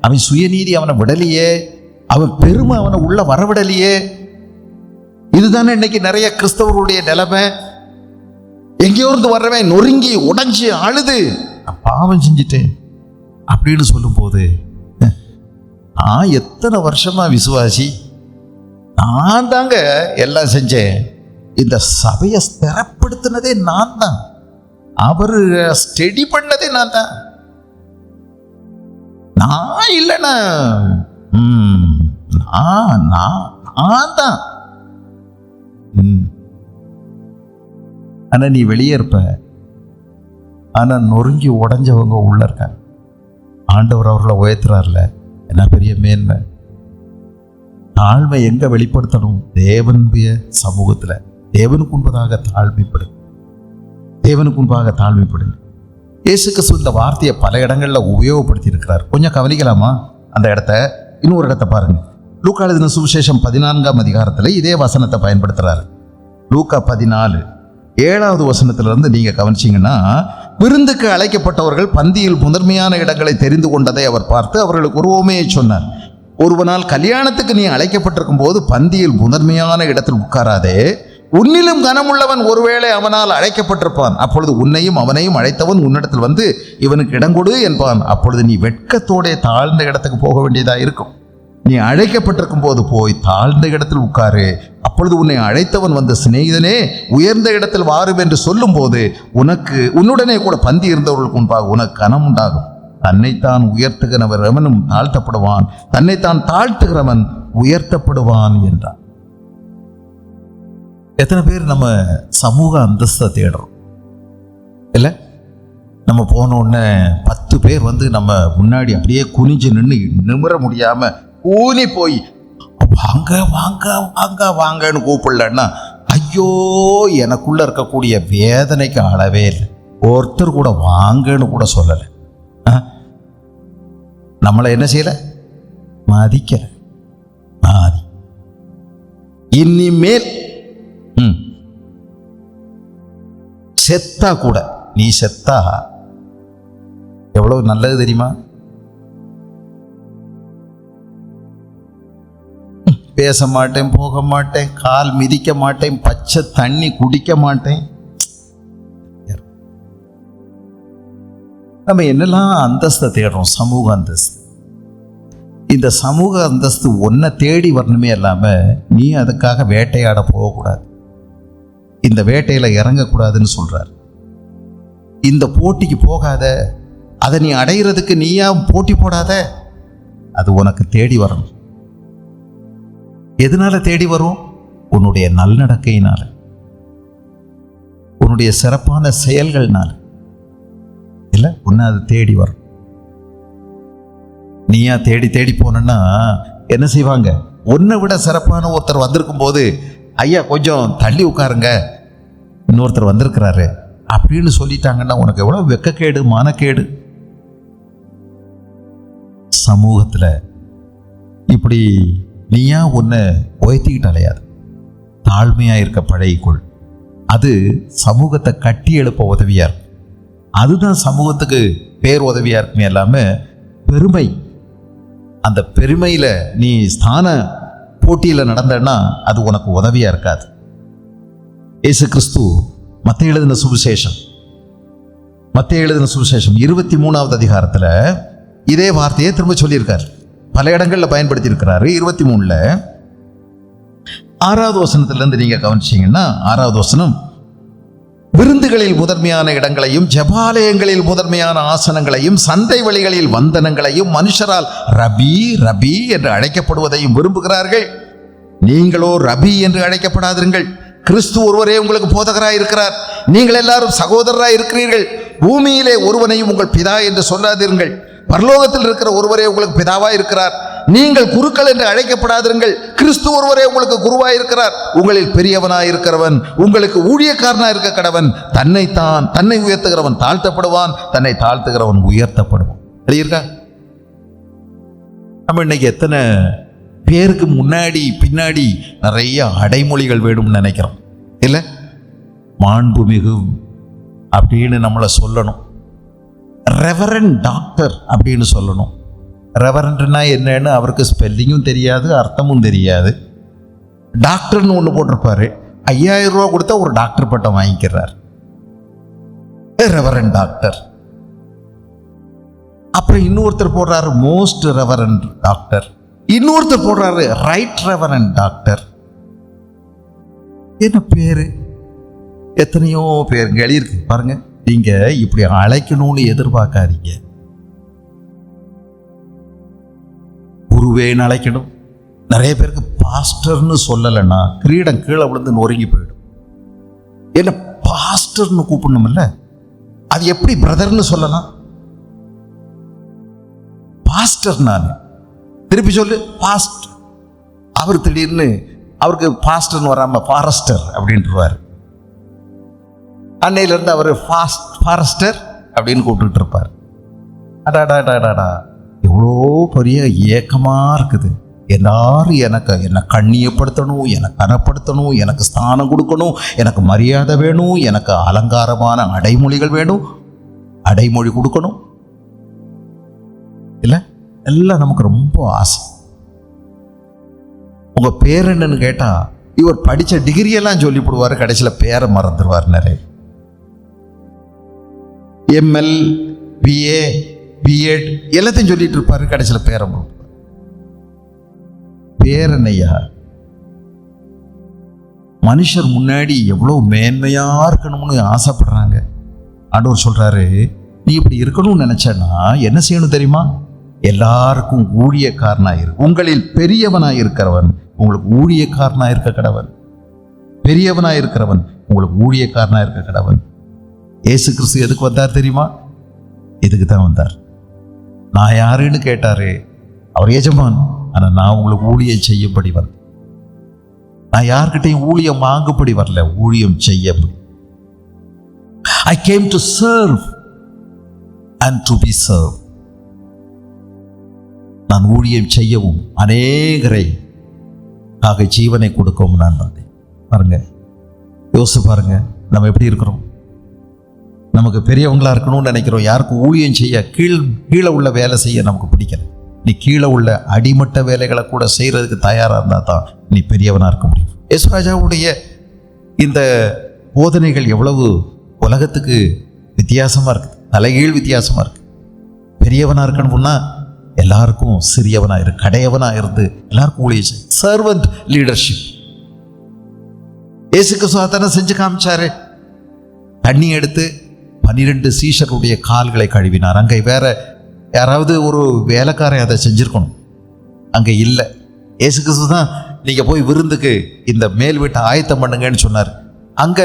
அவன் சுயநீதி அவனை விடலையே. அவன் பெருமை அவனை உள்ள வரவிடலையே. இதுதானே இன்னைக்கு நிறைய கிறிஸ்தவர்களுடைய நிலைமை. எங்கேயோ இருந்து வர்றவன் நொறுங்கி உடைஞ்சு அழுது பாவம் செஞ்சுட்டேன் அப்படின்னு சொல்லும் போது, நான் எத்தனை வருஷமா விசுவாசி, நான் தாங்க எல்லாம் செஞ்சேன். இந்த சபையை ஸ்திரப்படுத்தினதே நான் தான், அவரு ஸ்டடி பண்ணதே நான் தான். நான் இல்லைன்னா நான் தான். ஆனா நீ வெளியே இருப்ப, ஆனா நொறுங்கி உடைஞ்சவங்க உள்ள இருக்காங்க. ஆண்டவர் அவர்களை உயர்த்துறாருல, என்ன பெரிய மேன்மை. தாழ்மை எங்க வெளிப்படுத்தணும்? தேவனுடைய சமூகத்துல. தேவனுக்கு முன்பதாக தாழ்மைப்படுங்க, தேவனுக்கு முன்பாக தாழ்மைப்படுங்க. இயேசு கிறிஸ்து இந்த வார்த்தையை பல இடங்கள்ல உபயோகப்படுத்தி இருக்கிறார். கொஞ்சம் கவனிக்கலாமா அந்த இடத்த? இன்னொரு இடத்தை பாருங்க. லூக்கா எழுதின சுவிசேஷம் 14ஆம் அதிகாரத்துல இதே வசனத்தை பயன்படுத்துறாரு. லூக்கா 14:7வது வசனத்திலிருந்து நீங்க கவனிச்சீங்கன்னா, விருந்துக்கு அழைக்கப்பட்டவர்கள் பந்தியில் முதன்மையான இடங்களை தெரிந்து கொண்டதை அவர் பார்த்து அவர்களுக்கு ஒரு உவமையை சொன்னார். ஒருவனால் கல்யாணத்துக்கு நீ அழைக்கப்பட்டிருக்கும் போது பந்தியில் முதன்மையான இடத்தில் உட்காராதே. உன்னிலும் கனமுள்ளவன் ஒருவேளை அவனால் அழைக்கப்பட்டிருப்பான். அப்பொழுது உன்னையும் அவனையும் அழைத்தவன் உன்னிடத்தில் வந்து இவனுக்கு இடம் கொடு என்பான். அப்பொழுது நீ வெட்கத்தோட தாழ்ந்த இடத்துக்கு போக வேண்டியதா இருக்கும். நீ அழைக்கப்பட்டிருக்கும் போது போய் தாழ்ந்த இடத்தில் உட்காரு. அப்பொழுது உன்னை அழைத்தவன் வந்து, சிநேகிதனே, உயர்ந்த இடத்தில் வாரும் என்று சொல்லும் போது உன்னுடனே கூட பந்தி இருந்தவர்களுக்கு முன்பாக உனக்கு கனம் உண்டாகும். தன்னைத்தான் உயர்த்துகிறவனும் தாழ்த்தப்படுவான், தன்னைத்தான் தாழ்த்துகிறவன் உயர்த்தப்படுவான் என்றான். எத்தனை பேர் நம்ம சமூக அந்தஸ்தை தேடுறோம் இல்லை? நம்ம போன உடனே 10 பேர் வந்து நம்ம முன்னாடி அப்படியே குனிஞ்சு நின்று நிமிர முடியாம ஊனி போய் வாங்க வாங்க வாங்க வாங்கன்னு கூப்பிடலன்னா, ஐயோ, எனக்குள்ள இருக்கக்கூடிய வேதனைக்கு அளவே இல்லை. ஒருத்தர் கூட வாங்கன்னு கூட சொல்லலை. நம்மளை என்ன செய்யல? மதிக்கல. மாதி இனிமேல் செத்தா கூட, நீ செத்தா எவ்வளவு நல்லது தெரியுமா? பேச மாட்டேன், போக மாட்டேன், கால் மிதிக்க மாட்டேன், பச்சை தண்ணி குடிக்க மாட்டேன். நம்ம என்னெல்லாம் அந்தஸ்தை தேடுறோம்? சமூக அந்தஸ்து. இந்த சமூக அந்தஸ்து ஒன்றை தேடி வரணுமே இல்லாம நீ அதுக்காக வேட்டையாட போகக்கூடாது. இந்த வேட்டையில இறங்கக்கூடாதுன்னு சொல்றார். இந்த போட்டிக்கு போகாத, அதை நீ அடைகிறதுக்கு நீயா போட்டி போடாத. அது உனக்கு தேடி வரணும். எதனால தேடி வரும்? உன்னுடைய நல்நடக்கையினால, உன்னுடைய சிறப்பான செயல்கள்னால இல்லை, உன்னை அது தேடி வரும். நீயா தேடி தேடி போனா என்ன செய்வாங்க? உன்னை விட சிறப்பான ஒருத்தர் வந்திருக்கும் போது, ஐயா கொஞ்சம் தள்ளி உட்காருங்க, இன்னொருத்தர் வந்திருக்கிறாரு அப்படின்னு சொல்லிட்டாங்கன்னா உனக்கு எவ்வளவு வெக்கக்கேடு, மானக்கேடு. சமூகத்துல இப்படி நீயா உன்னை உயர்த்திக்கிட்டு அலையாது. தாழ்மையா இருக்க பழகிக்கொள். அது சமூகத்தை கட்டி எழுப்ப உதவியா இருக்கும். அதுதான் சமூகத்துக்கு பேர் உதவியா இருக்குமே எல்லாமே பெருமை. அந்த பெருமையில நீ ஸ்தான போட்டியில் நடந்தன்னா அது உனக்கு உதவியா இருக்காது. இயேசு கிறிஸ்து மத்தேயு எழுதின சுவிசேஷம் 23வது அதிகாரத்தில் இதே வார்த்தையை திரும்ப சொல்லியிருக்கார். பல இடங்களில் பயன்படுத்தி இருக்கிறாரு. 23ல் 6வது வசனத்திலிருந்து நீங்க கவனிச்சீங்கன்னா, 6வது வசனம், விருந்துகளில் முதன்மையான இடங்களையும் ஜெபாலயங்களில் முதன்மையான ஆசனங்களையும் சந்தை வழிகளில் வந்தனங்களையும் மனுஷரால் ரபி ரபி என்று அழைக்கப்படுவதையும் விரும்புகிறார்கள். நீங்களோ ரபி என்று அழைக்கப்படாதீர்கள். கிறிஸ்து ஒருவரே உங்களுக்கு போதகராய் இருக்கிறார். நீங்கள் எல்லாரும் சகோதரராய் இருக்கிறீர்கள். பூமியிலே ஒருவனையும் உங்கள் பிதா என்று சொல்லாதீர்கள். பரலோகத்தில் இருக்கிற ஒருவரே உங்களுக்கு பிதாவாய் இருக்கிறார். நீங்கள் குருக்கள் என்று அழைக்கப்படாதீர்கள். கிறிஸ்து ஒருவரே உங்களுக்கு குருவாய் இருக்கிறார். உங்களில் பெரியவனாய் இருக்கிறவன் உங்களுக்கு ஊழியக்காரனாய் இருக்க கடவன். தன்னை உயர்த்துகிறவன் தாழ்த்தப்படுவான், தன்னை தாழ்த்துகிறவன் உயர்த்தப்படுவான். தெரியுங்க, நம்ம இன்னைக்கு எத்தனை பேருக்கு முன்னாடி பின்னாடி நிறைய அடைமொழிகள் வேணும்னு நினைக்கிறோம் இல்லை? மாண்புமிகு அப்படின்னு நம்மளை சொல்லணும். ரெவரண்ட் டாக்டர் அப்படின்னு சொல்லணும். ரெவரண்ட்னா என்னன்னு அவருக்கு ஸ்பெல்லிங்கும் தெரியாது, அர்த்தமும் தெரியாது. டாக்டர்னு ஒன்று போட்டிருப்பாரு. 5000 ரூபா கொடுத்தா ஒரு டாக்டர் பட்டம் வாங்கிக்கிறார், ரெவரண்ட் டாக்டர். அப்புறம் இன்னொருத்தர் போடுறாரு மோஸ்ட் ரெவரண்ட் டாக்டர். இன்னொருத்தர் போடுறாரு ரைட் ரெவரண்ட் டாக்டர். என்ன பேரு? எத்தனையோ பேருங்க எழுதியிருக்கு பாருங்க. நீங்க இப்படி அழைக்கணும்னு எதிர்பார்க்காதீங்க. குருவேன்னு அழைக்கணும். நிறைய பேருக்கு பாஸ்டர்னு சொல்லலைன்னா கிரீடம் கீழே விழுந்து நொறுங்கி போயிடும். என்ன பாஸ்டர்னு கூப்பிடணும் இல்ல? அது எப்படி பிரதர்னு சொல்லலாம்? பாஸ்டர் நான் திருப்பி சொல்லு பாஸ்டர். அவர் திடீர்னு அவருக்கு பாஸ்டர்னு வராம ஃபாரஸ்டர் அப்படின்ட்டுருவார். அன்னையிலிருந்து அவர் ஃபாரஸ்டர் அப்படின்னு கூப்பிட்டு இருப்பார். அடாடாடாடாடா, எவ்வளோ பெரிய ஏக்கமாக இருக்குது. எல்லாரும் என்னை கண்ணியப்படுத்தணும், எனக்கு கனப்படுத்தணும், எனக்கு ஸ்தானம் கொடுக்கணும், எனக்கு மரியாதை வேணும், எனக்கு அலங்காரமான அடைமொழிகள் வேணும், அடைமொழி கொடுக்கணும் இல்லை? எல்லாம் நமக்கு ரொம்ப ஆசை. உங்க பேர் என்னன்னு கேட்டா இவர் படிச்ச டிகிரியெல்லாம் சொல்லிவிடுவார். கடைசியில் பேரை மறந்துடுவார். நிறைய எம்எல் பிஏ பிஎட் எல்லாத்தையும் சொல்லிட்டு இருப்பாரு. கடைசியில் பேரை மறந்துடுவார். பேர் என்னையா? மனுஷர் முன்னாடி எவ்வளவு மேன்மையா இருக்கணும்னு ஆசைப்படுறாங்க. ஆண்டவர் சொல்றாரு, நீ இப்படி இருக்கணும்னு நினைச்சேன்னா என்ன செய்யணும் தெரியுமா? எல்லாருக்கும் ஊழியக்காரனாய் இரு. உங்களில் பெரியவனாய் இருக்கிறவன் உங்களுக்கு ஊழியக்காரனாய் இருக்க கடவன். பெரியவனாய் இருக்கிறவன் உங்களுக்கு ஊழியக்காரனாய் இருக்க கடவன். இயேசு கிறிஸ்து எதுக்கு வந்தார் தெரியுமா? இதுக்கு தான் வந்தார். நான் யாருன்னு கேட்டாரு. அவர் எஜமான், ஆனா நான் உங்களுக்கு ஊழியம் செய்யும்படி வரல. நான் யார்கிட்டையும் ஊழியம் வாங்கும்படி வரல, ஊழியம் செய்ய. I came to serve and to be served. நான் ஊழியம் செய்யவும் அநேகரை ஜீவனை கொடுக்கவும் நான் வந்தேன். பாருங்க, யோசிச்சு பாருங்க, நம்ம எப்படி இருக்கிறோம்? நமக்கு பெரியவங்களா இருக்கணும்னு நினைக்கிறோம். யாருக்கும் ஊழியம் செய்ய கீழே உள்ள வேலை செய்ய நமக்கு பிடிக்கல. நீ கீழே உள்ள அடிமட்ட வேலைகளை கூட செய்யறதுக்கு தயாரா இருந்தா தான் நீ பெரியவனா இருக்க முடியும். யேசுராஜாவுடைய இந்த போதனைகள் எவ்வளவு உலகத்துக்கு வித்தியாசமா இருக்கு, தலைகீழ் வித்தியாசமா இருக்கு. பெரியவனா இருக்கணும்னா எல்லாருக்கும் சிறியவனா கடையவனா இருந்து எல்லாருக்கும் ஊழியம் செய். Servant leadership. இயேசுக்கு சுவாதான செஞ்சு காமிச்சாரு. தண்ணி எடுத்து 12 சீஷருடைய கால்களை கழுவினார். அங்கே வேற யாராவது ஒரு வேலைக்காரன் அதை செஞ்சிருக்கணும், அங்கே இல்லை. இயேசு கிறிஸ்து தான் நீங்க போய் விருந்துக்கு இந்த மேல் வீட்டை ஆயத்தம் பண்ணுங்கன்னு சொன்னார். அங்க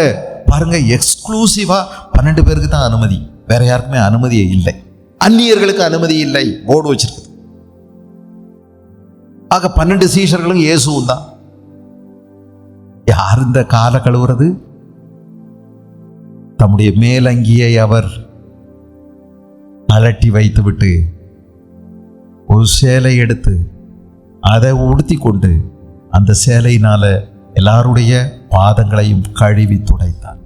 பாருங்க, எக்ஸ்க்ளூசிவா 12 பேருக்கு தான் அனுமதி, வேற யாருக்குமே அனுமதியே இல்லை. அந்நியர்களுக்கு அனுமதி இல்லை, போர்டு வச்சிருக்கு. ஆக 12 சீஷர்களும் இயேசுவும் தான். யார் இந்த காலை கழுவுறது? தம்முடைய மேலங்கியை அவர் கலட்டி வைத்துவிட்டு ஒரு சேலை எடுத்து அதை உடுத்தி கொண்டு அந்த சேலையினால எல்லாருடைய பாதங்களையும் கழுவி துடைத்தார்.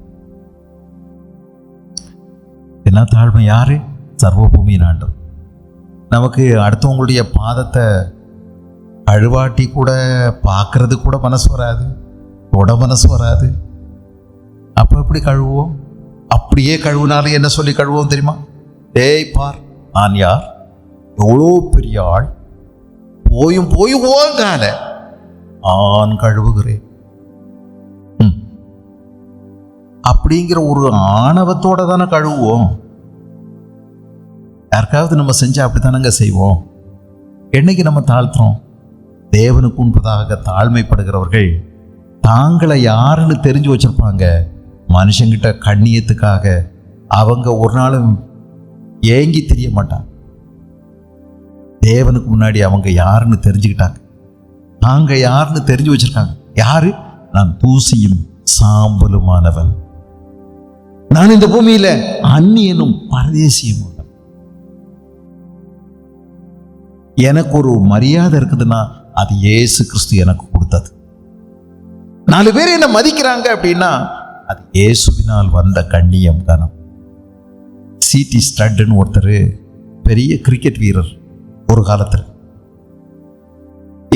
என்ன தாழ்மை? யாரு? சர்வபூமியின் ஆண்டவர். நமக்கு அடுத்தவங்களுடைய பாதத்தை கழுவாட்டி கூட பார்க்கறது கூட மனசு வராது, தொட மனசு வராது. அப்போ எப்படி கழுவுவோம்? அப்படியே கழுவுனாலும் என்ன சொல்லி கழுவுவோம் தெரியுமா? ஏய் பார், நான் யார், எவ்வளோ பெரிய ஆள், போயும் போயும் ஓங்கால நான் கழுவுகிறேன் அப்படிங்கிற ஒரு ஆணவத்தோட தானே கழுவுவோம். யாருக்காவது நம்ம செஞ்சா அப்படித்தானங்க செய்வோம். என்னைக்கு நம்ம தாழ்த்துறோம்? தேவனுக்கு முன்பதாக தாழ்மைப்படுகிறவர்கள் தாங்களை யாருன்னு தெரிஞ்சு வச்சிருப்பாங்க. மனுஷங்கிட்ட கண்ணியத்துக்காக அவங்க ஒரு நாளும் ஏங்கி தெரிய மாட்டாங்க. தேவனுக்கு முன்னாடி அவங்க யாருன்னு தெரிஞ்சுக்கிட்டாங்க. நாங்க யாருன்னு தெரிஞ்சு வச்சிருக்காங்க. யாரு? நான் தூசியும் சாம்பலுமானவன், நான் இந்த பூமியில அந்நியனும் பரதேசியும். எனக்கு ஒரு மரியாதை இருக்குதுன்னா அது இயேசு கிறிஸ்து எனக்கு கொடுத்தது. 4 பேர் என்ன மதிக்கிறாங்க அப்படின்னா அது இயேசுவினால் வந்த கண்ணியம் கனம். சிடி ஸ்டட்னு ஒருத்தர் பெரிய கிரிக்கெட் வீரர், ஒரு காலத்தில்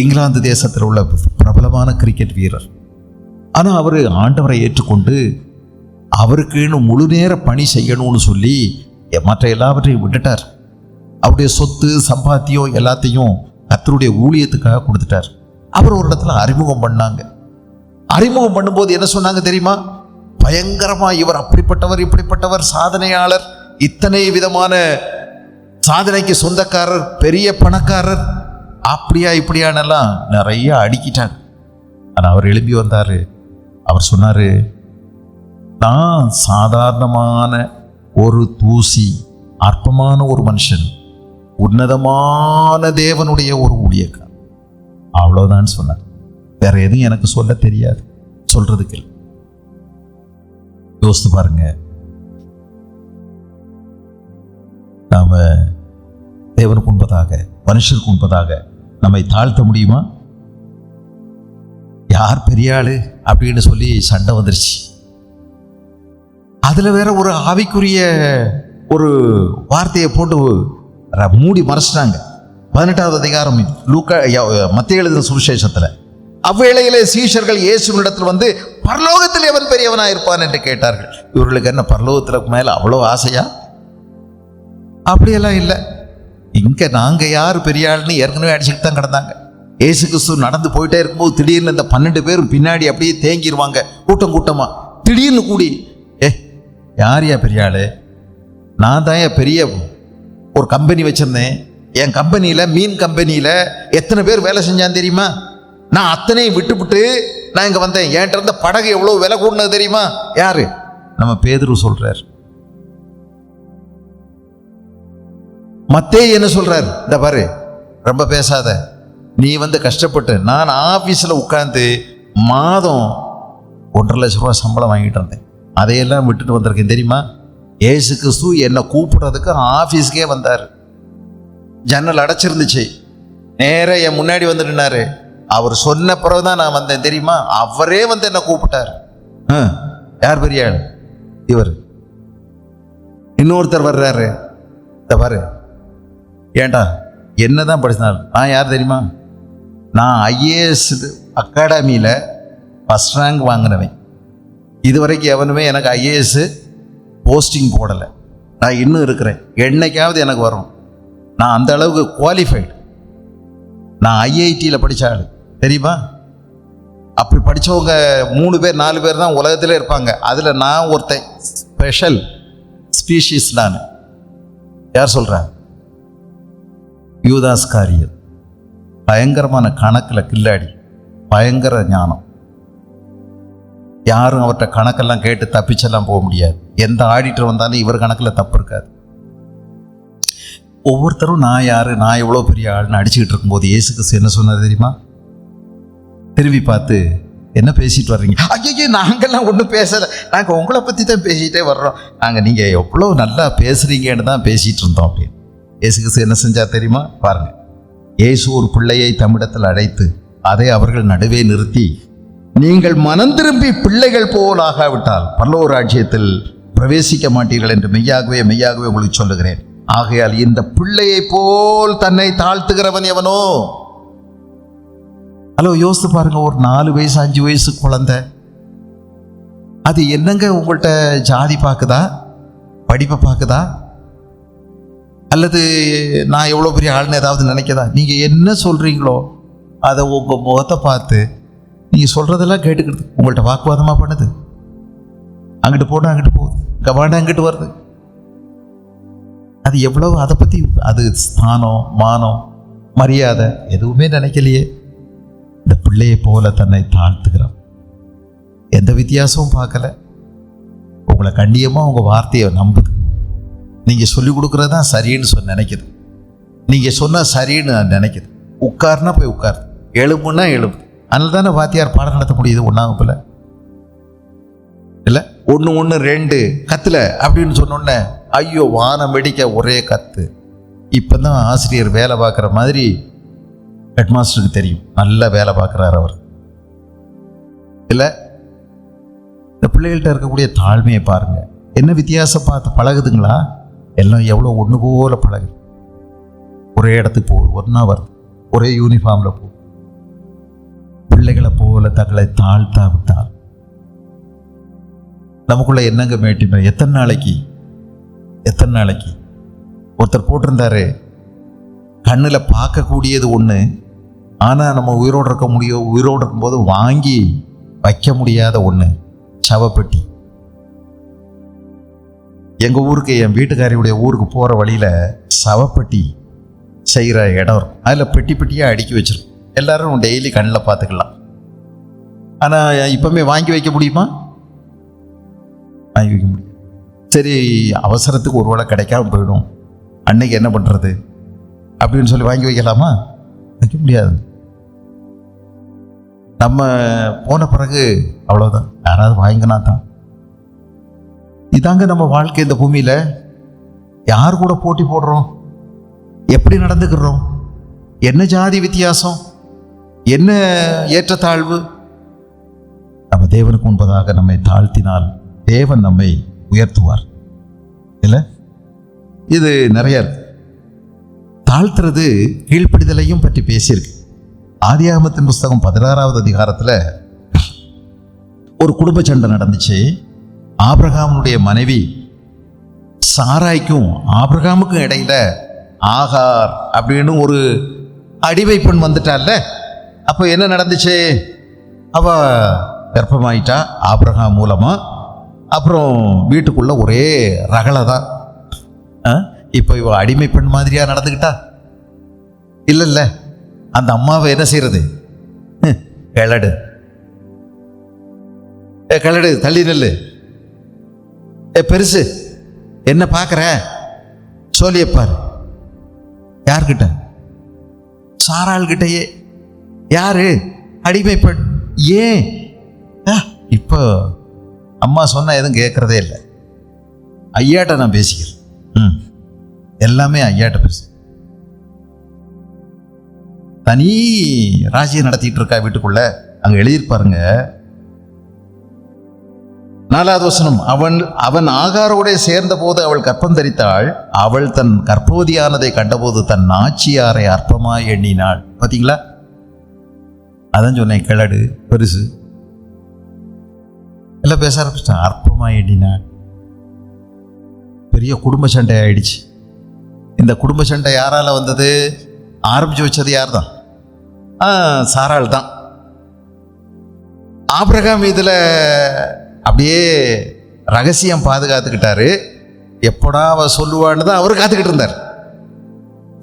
இங்கிலாந்து தேசத்தில் உள்ள பிரபலமான கிரிக்கெட் வீரர். ஆனால் அவர் ஆண்டவரை ஏற்றுக்கொண்டு அவருக்குன்னு முழு நேர பணி செய்யணும்னு சொல்லி மற்ற எல்லாவற்றையும் விட்டுட்டார். அவருடைய சொத்து சம்பாத்தியம் எல்லாத்தையும் கர்த்தருடைய ஊழியத்துக்காக கொடுத்துட்டார். அவர் ஒரு இடத்துல அறிமுகம் பண்ணாங்க. அறிமுகம் பண்ணும்போது என்ன சொன்னாங்க தெரியுமா? பயங்கரமா இவர் அப்படிப்பட்டவர், இப்படிப்பட்டவர், சாதனையாளர், இத்தனை விதமான சாதனைக்கு சொந்தக்காரர், பெரிய பணக்காரர், அப்படியா இப்படியானெல்லாம் நிறைய அடுக்கிட்டாங்க. ஆனால் அவர் எழுப்பி வந்தாரு. அவர் சொன்னாரு, நான் சாதாரணமான ஒரு தூசி, அற்பமான ஒரு மனுஷன், உன்னதமான தேவனுடைய ஒரு ஊழியக்காரர், அவ்வளவுதான் சொன்னார். வேற எதுவும் எனக்கு சொல்ல தெரியாது, சொல்றதுக்கு இல்லை. யோசித்து பாருங்க, நாம தேவனுக்கு முன்பதாக மனுஷருக்கு முன்பதாக நம்மை தாழ்த்த முடியுமா? யார் பெரிய ஆளு அப்படின்னு சொல்லி சண்டை வந்துருச்சு. அதுல வேற ஒரு ஆவிக்குரிய ஒரு வார்த்தையை போட்டு மூடி மறைச்சிட்டாங்க. 18வது அதிகாரம் மத்தேயு எழுதின சுவிசேஷத்துல, அவ்வேளையிலே சீஷர்கள் இயேசுவினிடத்தில் வந்து பரலோகத்தில் எவன் பெரியவனாயிருப்பான் என்று கேட்டார்கள். இவர்களுக்கு என்ன பரலோகத்துக்கு மேல அவ்வளோ ஆசையா? அப்படியெல்லாம் இல்லை. இங்க நாங்க யார் பெரிய ஆள்னு ஏற்கனவே அடிச்சுட்டு தான் கிடந்தாங்க. இயேசு கிறிஸ்து நடந்து போயிட்டே இருக்கும்போது திடீர்னு இந்த 12 பேரும் பின்னாடி அப்படியே தேங்கிடுவாங்க, கூட்டம் கூட்டமா. திடீர்னு கூடி, யார் யா பெரிய ஆளு? நான் தான் பெரிய ஒரு கம்பெனி வச்சிருந்தேன். என் கம்பெனியில, மீன் கம்பெனியில எத்தனை பேர் வேலை செஞ்சான்னு தெரியுமா? நான் அத்தனையும் விட்டுவிட்டு நான் இங்க வந்தேன். என்கிட்ட இருந்த படகு எவ்வளவு விலை கூடனது தெரியுமா? யாரு? நம்ம பேதுரு சொல்றார். மத்தேயு என்ன சொல்றார்? இந்த பாரு, ரொம்ப பேசாத, நீ வந்து கஷ்டப்பட்டு, நான் ஆபீஸ்ல உட்கார்ந்து மாதம் 1.5 லட்சம் ரூபாய் சம்பளம் வாங்கிட்டு இருந்தேன். அதையெல்லாம் விட்டுட்டு வந்திருக்கேன் தெரியுமா? இயேசு கிறிஸ்து என்னை கூப்பிடுறதுக்கு ஆபீஸ்க்கே வந்தார். ஜன்னல் அடைச்சிருந்துச்சு, நேர என் முன்னாடி வந்து நின்னாரு. அவர் சொன்ன பிறகுதான் நான் வந்தேன் தெரியுமா? அவரே வந்து என்ன கூப்பிட்டார். யார் பெரிய ஆள்? இவர். இன்னொருத்தர் வர்றாரு. இந்த பாரு, ஏண்டா என்னதான் படிச்சினாலும் நான் யார் தெரியுமா? நான் ஐஏஎஸ் அகாடமியில ஃபர்ஸ்ட் ரேங்க் வாங்கினவன். இதுவரைக்கும் எவனுமே எனக்கு ஐஏஎஸ் போஸ்டிங் போடலை. நான் இன்னும் இருக்கிறேன். என்னைக்காவது எனக்கு வரும். நான் அந்த அளவுக்கு குவாலிஃபைடு. நான் ஐஐடியில் படித்த ஆள் தெரியுமா? அப்படி படித்தவங்க 3 பேர் 4 பேர் தான் உலகத்திலே இருப்பாங்க. அதில் நான் ஒருத்தன், ஸ்பெஷல் ஸ்பீஷீஸ். நான் யார் சொல்கிறேன்? யூதாஸ்காரியர். பயங்கரமான கணக்கில் கில்லாடி, பயங்கர ஞானம். யாரும் அவர்கிட்ட கணக்கெல்லாம் கேட்டு தப்பிச்செல்லாம் போக முடியாது. எந்த ஆடிட்டர் வந்தாலும் இவர் கணக்கில் தப்பு இருக்காது. ஒவ்வொருத்தரும் நான் யாரு, நான் எவ்வளோ பெரிய ஆள்னு அடிச்சுக்கிட்டு இருக்கும்போது இயேசு கிறிஸ்து என்ன சொன்னார் தெரியுமா? திரும்பி பார்த்து, என்ன பேசிட்டு வர்றீங்க? ஐயோ, நாங்கள்லாம் ஒன்றும் பேசலை, நாங்கள் உங்களை பற்றி தான் பேசிகிட்டே வர்றோம். நாங்கள் நீங்கள் எவ்வளோ நல்லா பேசுகிறீங்கன்னு தான் பேசிகிட்டு இருந்தோம் அப்படின்னு. இயேசு கிறிஸ்து என்ன செஞ்சா தெரியுமா? பாருங்க. இயேசு ஒரு பிள்ளையை தம்மிடத்தில் அழைத்து அதை அவர்கள் நடுவே நிறுத்தி, நீங்கள் மனம் திரும்பி பிள்ளைகள் போல் ஆகாவிட்டால் பரலோக ராஜ்யத்தில் பிரவேசிக்க மாட்டீர்கள் என்று மெய்யாகவே மெய்யாகவே உங்களுக்கு சொல்லுகிறேன். ஆகையால் இந்த பிள்ளையை போல் தன்னை தாழ்த்துகிறவன் எவனோ. ஹலோ, யோசித்து பாருங்க. ஒரு 4 வயசு 5 வயசு குழந்தை, அது என்னங்க உங்கள்கிட்ட ஜாதி பார்க்குதா, படிப்பை பார்க்குதா, அல்லது நான் எவ்வளோ பெரிய ஆள்னு ஏதாவது நினைக்கதா? நீங்கள் என்ன சொல்கிறீங்களோ அதை உங்கள் முகத்தை பார்த்து நீங்கள் சொல்கிறதெல்லாம் கேட்டுக்கிட்டு உங்கள்கிட்ட வாக்குவாதமாக பண்ணுது. அங்கிட்டு போனால் அங்கிட்டு போகுது, கவாண்டா அங்கிட்டு வருது. அது எவ்வளவு, அதை பற்றி அது ஸ்தானம் மானம் மரியாதை எதுவுமே நினைக்கலையே. இந்த பிள்ளையை போல தன்னை தாழ்த்துகிறான். எந்த வித்தியாசமும் பார்க்கல. உங்களை கண்ணியமாக உங்கள் வார்த்தையை நம்புது. நீங்கள் சொல்லிக் கொடுக்குறது தான் சரின்னு நினைக்குது. நீங்கள் சொன்னால் சரின்னு நினைக்குது. உட்காருனா போய் உட்காரு, எழும்புன்னா எழும்பு. அதனால தானே வாத்தியார் பாடம் நடத்த முடியுது 1ஆம் வகுப்புல. இல்லை 1 1 2 கத்துல அப்படின்னு சொன்னோன்னே ஐயோ வானம் வெடிக்க ஒரே கத்து. இப்போ தான் ஆசிரியர் வேலை பார்க்குற மாதிரி ஹெட்மாஸ்டருக்கு தெரியும், நல்லா வேலை பார்க்குறாரு அவர். இல்லை, இந்த பிள்ளைகள்கிட்ட இருக்கக்கூடிய தாழ்மையை பாருங்கள். என்ன வித்தியாசம் பார்த்து பழகுதுங்களா? எல்லாம் எவ்வளோ ஒன்று போல பழகுது. ஒரே இடத்துக்கு போகுது, ஒன்றா வருது, ஒரே யூனிஃபார்மில் போகுது. பிள்ளைகளை போல தங்களை தாழ்த்தா விட்டால் நமக்குள்ள என்னங்க மேட்டிமை? எத்தனை நாளைக்கு ஒருத்தர் போட்டிருந்தாரு, கண்ணில் பார்க்கக்கூடியது ஒன்று, ஆனால் நம்ம உயிரோடு இருக்கும்போது வாங்கி வைக்க முடியாத ஒன்று, சவப்பெட்டி. எங்கள் ஊருக்கு, என் வீட்டுக்காரியுடைய ஊருக்கு போகிற வழியில் சவப்பெட்டி செய்கிற இடம் இருக்கும். அதில் பெட்டி பெட்டியாக அடுக்கி வச்சிருக்கும். எல்லோரும் டெய்லி கண்ணில் பார்த்துக்கலாம். ஆனால் இப்போமே வாங்கி வைக்க முடியுமா? வாங்கி வைக்க முடியும். சரி, அவசரத்துக்கு ஒரு வேளை கிடைக்காம போயிடும், அன்னைக்கு என்ன பண்ணுறது அப்படின்னு சொல்லி வாங்கி வைக்கலாமா? வைக்க முடியாது. நம்ம போன பிறகு அவ்வளோதான், யாராவது வாங்கினா தான். இதாங்க நம்ம வாழ்க்கை. இந்த பூமியில் யார் கூட போட்டி போடுறோம், எப்படி நடந்துக்கிறோம், என்ன ஜாதி வித்தியாசம், என்ன ஏற்றத்தாழ்வு. நம்ம தேவனுக்கு முன்பதாக நம்மை தாழ்த்தினால் தேவன் நம்மை உயர்த்துவார். இல்லை, இது நிறைய இருக்கு. தாழ்த்துறது கீழ்ப்படிதலையும் பற்றி பேசியிருக்கு. ஆதியாகமத்தின் புஸ்தகம் 16வது அதிகாரத்தில் ஒரு குடும்ப சண்டை நடந்துச்சு. ஆபிரகாமுடைய மனைவி சாராய்க்கும் ஆபிரகாமுக்கும் இடையில ஆகார் அப்படின்னு ஒரு அடிமை பெண் வந்துட்டால்ல. அப்போ என்ன நடந்துச்சு? அவ கர்ப்பமாயிட்டா ஆபிரகாம் மூலமா. அப்புறம் வீட்டுக்குள்ள ஒரே ரகளை தான். இப்போ இவ அடிமை பெண் மாதிரியா நடந்துக்கிட்டா? இல்லைல்ல. அந்த அம்மாவை என்ன செய்யறது? கிளடு கிளடு, தள்ளி நெல்லு, பெருசு என்ன பார்க்குற, சொல்லியப்பார். யார்கிட்ட? சாராள்கிட்டயே. யாரு? அடிமை பெண். ஏன்? இப்போ அம்மா சொன்ன எதுவும் கேட்கறதே இல்லை. ஐயாட்ட நான் பேசிக்கிறேன். எல்லாமே ஐயாட்ட பேசு. தனி ராஜ்யம் நடத்திட்டு இருக்கா வீட்டுக்குள்ள. அங்க எழுதியிருப்பாருங்க 4வது வசனம். அவன் ஆகாரோட சேர்ந்த போது அவள் கற்பம் தரித்தாள். அவள் தன் கர்ப்பவதியானதை கண்டபோது தன் நாச்சியாரை அற்பமாய் எண்ணினாள். பார்த்தீங்களா? அதான் சொன்னேன், கிளடு பெருசு எல்லாம் பேச ஆரம்பிச்சிட்டான். அற்பமாய் எண்ணினாள். பெரிய குடும்ப சண்டை ஆயிடுச்சு. இந்த குடும்ப சண்டை யாரால வந்தது? ஆரம்பிச்சு வச்சது யார் தான்? சாராள் தான். ஆபிரகாம் இதில் அப்படியே ரகசியம் பாதுகாத்துக்கிட்டாரு. எப்படா அவ சொல்லுவான்னு தான் அவர் காத்துக்கிட்டு இருந்தார்.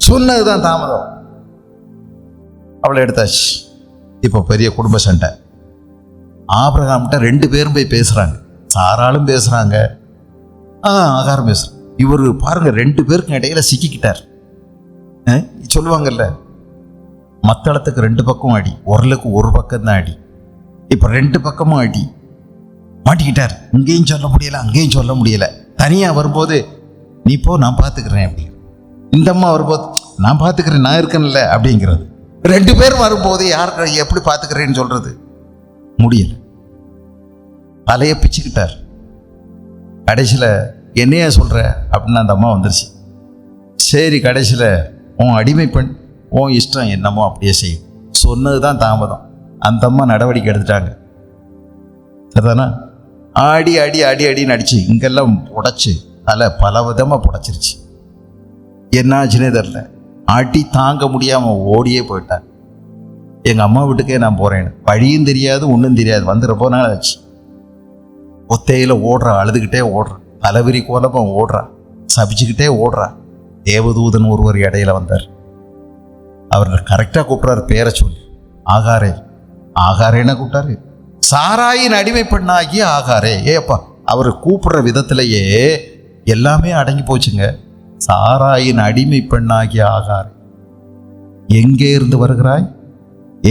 சொன்னதுதான் தாமதம். அவளை எடுத்தாச்சு. இப்போ பெரிய குடும்ப சண்டை. ஆபிரகாம்கிட்ட 2 பேரும் போய் பேசுறாங்க. சாராளும் பேசுறாங்க, ஆகாரம் பேசுறாங்க. இவர் பாருங்க 2 பேருக்கும் இடையில சிக்கிக்கிட்டார். சொல்லுவாங்கல்ல, மத்தளத்துக்கு 2 பக்கம் அடி, உரலுக்கு ஒரு பக்கம் தான் அடி. இப்போ 2 பக்கமும் அடி. மாட்டிக்கிட்டார். இங்கேயும் சொல்ல முடியல, அங்கேயும் சொல்ல முடியல. தனியாக வரும்போது நீ போ, நான் பார்த்துக்கிறேன் அப்படி. இந்த அம்மா வரும்போது நான் பார்த்துக்கிறேன், நான் இருக்கேன்ல அப்படிங்கிறது. 2 பேர் வரும்போது யார் எப்படி பார்த்துக்கிறேன்னு சொல்றது முடியல. தலையை பிச்சுக்கிட்டார். கடைசியில் என்னையா சொல்கிற அப்படின்னு அந்த அம்மா வந்துருச்சு. சரி, கடைசியில் உன் அடிமை பெண், உன் இஷ்டம் என்னமோ அப்படியே செய்யும் சொன்னது தான் தாமதம். அந்த அம்மா நடவடிக்கை எடுத்துட்டாங்க. சரிதானா? அடி அடி அடி அடின்னு அடிச்சு இங்கெல்லாம் உடைச்சு தலை பல விதமாக புடைச்சிருச்சு. என்னாச்சுன்னே தெரில. அடி தாங்க முடியாமல் ஓடியே போயிட்டாங்க. எங்கள் அம்மா வீட்டுக்கே நான் போகிறேன்னு வழியும் தெரியாது, ஒன்றும் தெரியாது. வந்துடுறப்போ நாள் ஆச்சு. ஒத்தையில் ஓடுறா, அழுதுகிட்டே ஓடுறா, தலைவிரி கோலமாக ஓடுறா, சபிச்சுக்கிட்டே ஓடுறா. தேவதூதன் ஒருவர் இடையில வந்தார். அவர் கரெக்டாக கூப்பிட்றாரு, பேரை சொல்லி. ஆகாரே. ஆகாரேன்னா கூப்பிட்டாரு. சாராயின் அடிமை பெண்ணாகி ஆகாரே. ஏப்பா, அவர் கூப்பிடுற விதத்திலேயே எல்லாமே அடங்கி போச்சுங்க. சாராயின் அடிமை பெண்ணாகி ஆகாரே, எங்கே இருந்து வருகிறாய்,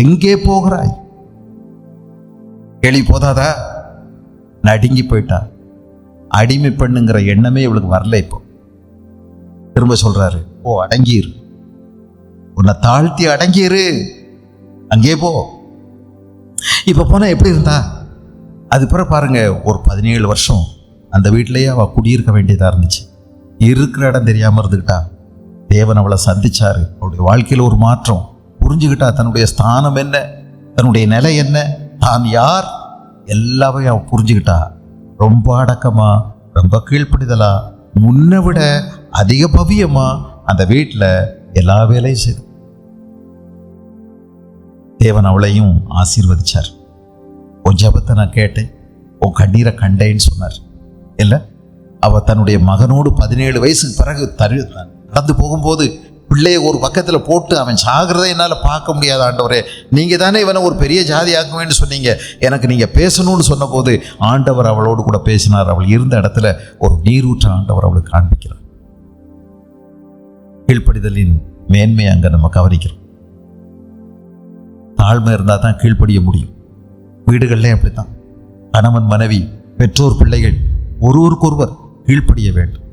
எங்கே போகிறாய்? கேள்வி போதாதா? நடுங்கி போயிட்டா. அடிமை பெண்ணுங்கிற எண்ணமே இவளுக்கு வரல. இப்போ திரும்ப சொல்றாரு, ஓ அடங்கிரு, உன்னை தாழ்த்தி அடங்கிரு, அங்கே போ. இப்போ போனால் எப்படி இருந்தா? அது பிறகு பாருங்க, ஒரு 17 வருஷம் அந்த வீட்டிலேயே அவள் குடியிருக்க வேண்டியதாக இருந்துச்சு. இருக்கிற இடம் தெரியாமல் இருந்துக்கிட்டா. தேவன் அவளை சந்திச்சாரு. அவளுடைய வாழ்க்கையில் ஒரு மாற்றம் புரிஞ்சுக்கிட்டா. தன்னுடைய ஸ்தானம் என்ன, தன்னுடைய நிலை என்ன, தான் யார், எல்லாமே அவள் புரிஞ்சுக்கிட்டா. ரொம்ப அடக்கமா, ரொம்ப கீழ்ப்படிதலா, முன்னை விட அதிக பவியமா அந்த வீட்டில் எல்லா வேலையும் செய்து தேவன் அவளையும் ஆசீர்வதிச்சார். உன் ஜபத்தை நான் கேட்டேன், உன் கண்ணீரை கண்டேன்னு சொன்னார். இல்லை, அவள் தன்னுடைய மகனோடு 17 வயசுக்கு பிறகு நடந்து போகும்போது பிள்ளையை ஒரு பக்கத்தில் போட்டு அவன் சாகிறதை என்னால் பார்க்க முடியாத ஆண்டவரே, நீங்கள் தானே இவனை ஒரு பெரிய ஜாதி ஆக்குவேன்னு சொன்னீங்க, எனக்கு நீங்கள் பேசணும்னு சொன்னபோது ஆண்டவர் அவளோடு கூட பேசினார். அவள் இருந்த இடத்துல ஒரு நீரூற்ற ஆண்டவர் அவளுக்கு காண்பிக்கிறார். கீழ்ப்படிதலின் மேன்மையை அங்கே நம்ம கவனிக்கிறோம். தாழ்மை இருந்தால் தான் கீழ்ப்படிய முடியும். வீடுகள்லேயும் அப்படித்தான். கணவன் மனைவி, பெற்றோர், பிள்ளைகள் ஒருவருக்கொருவர் கீழ்ப்படிய வேண்டும்.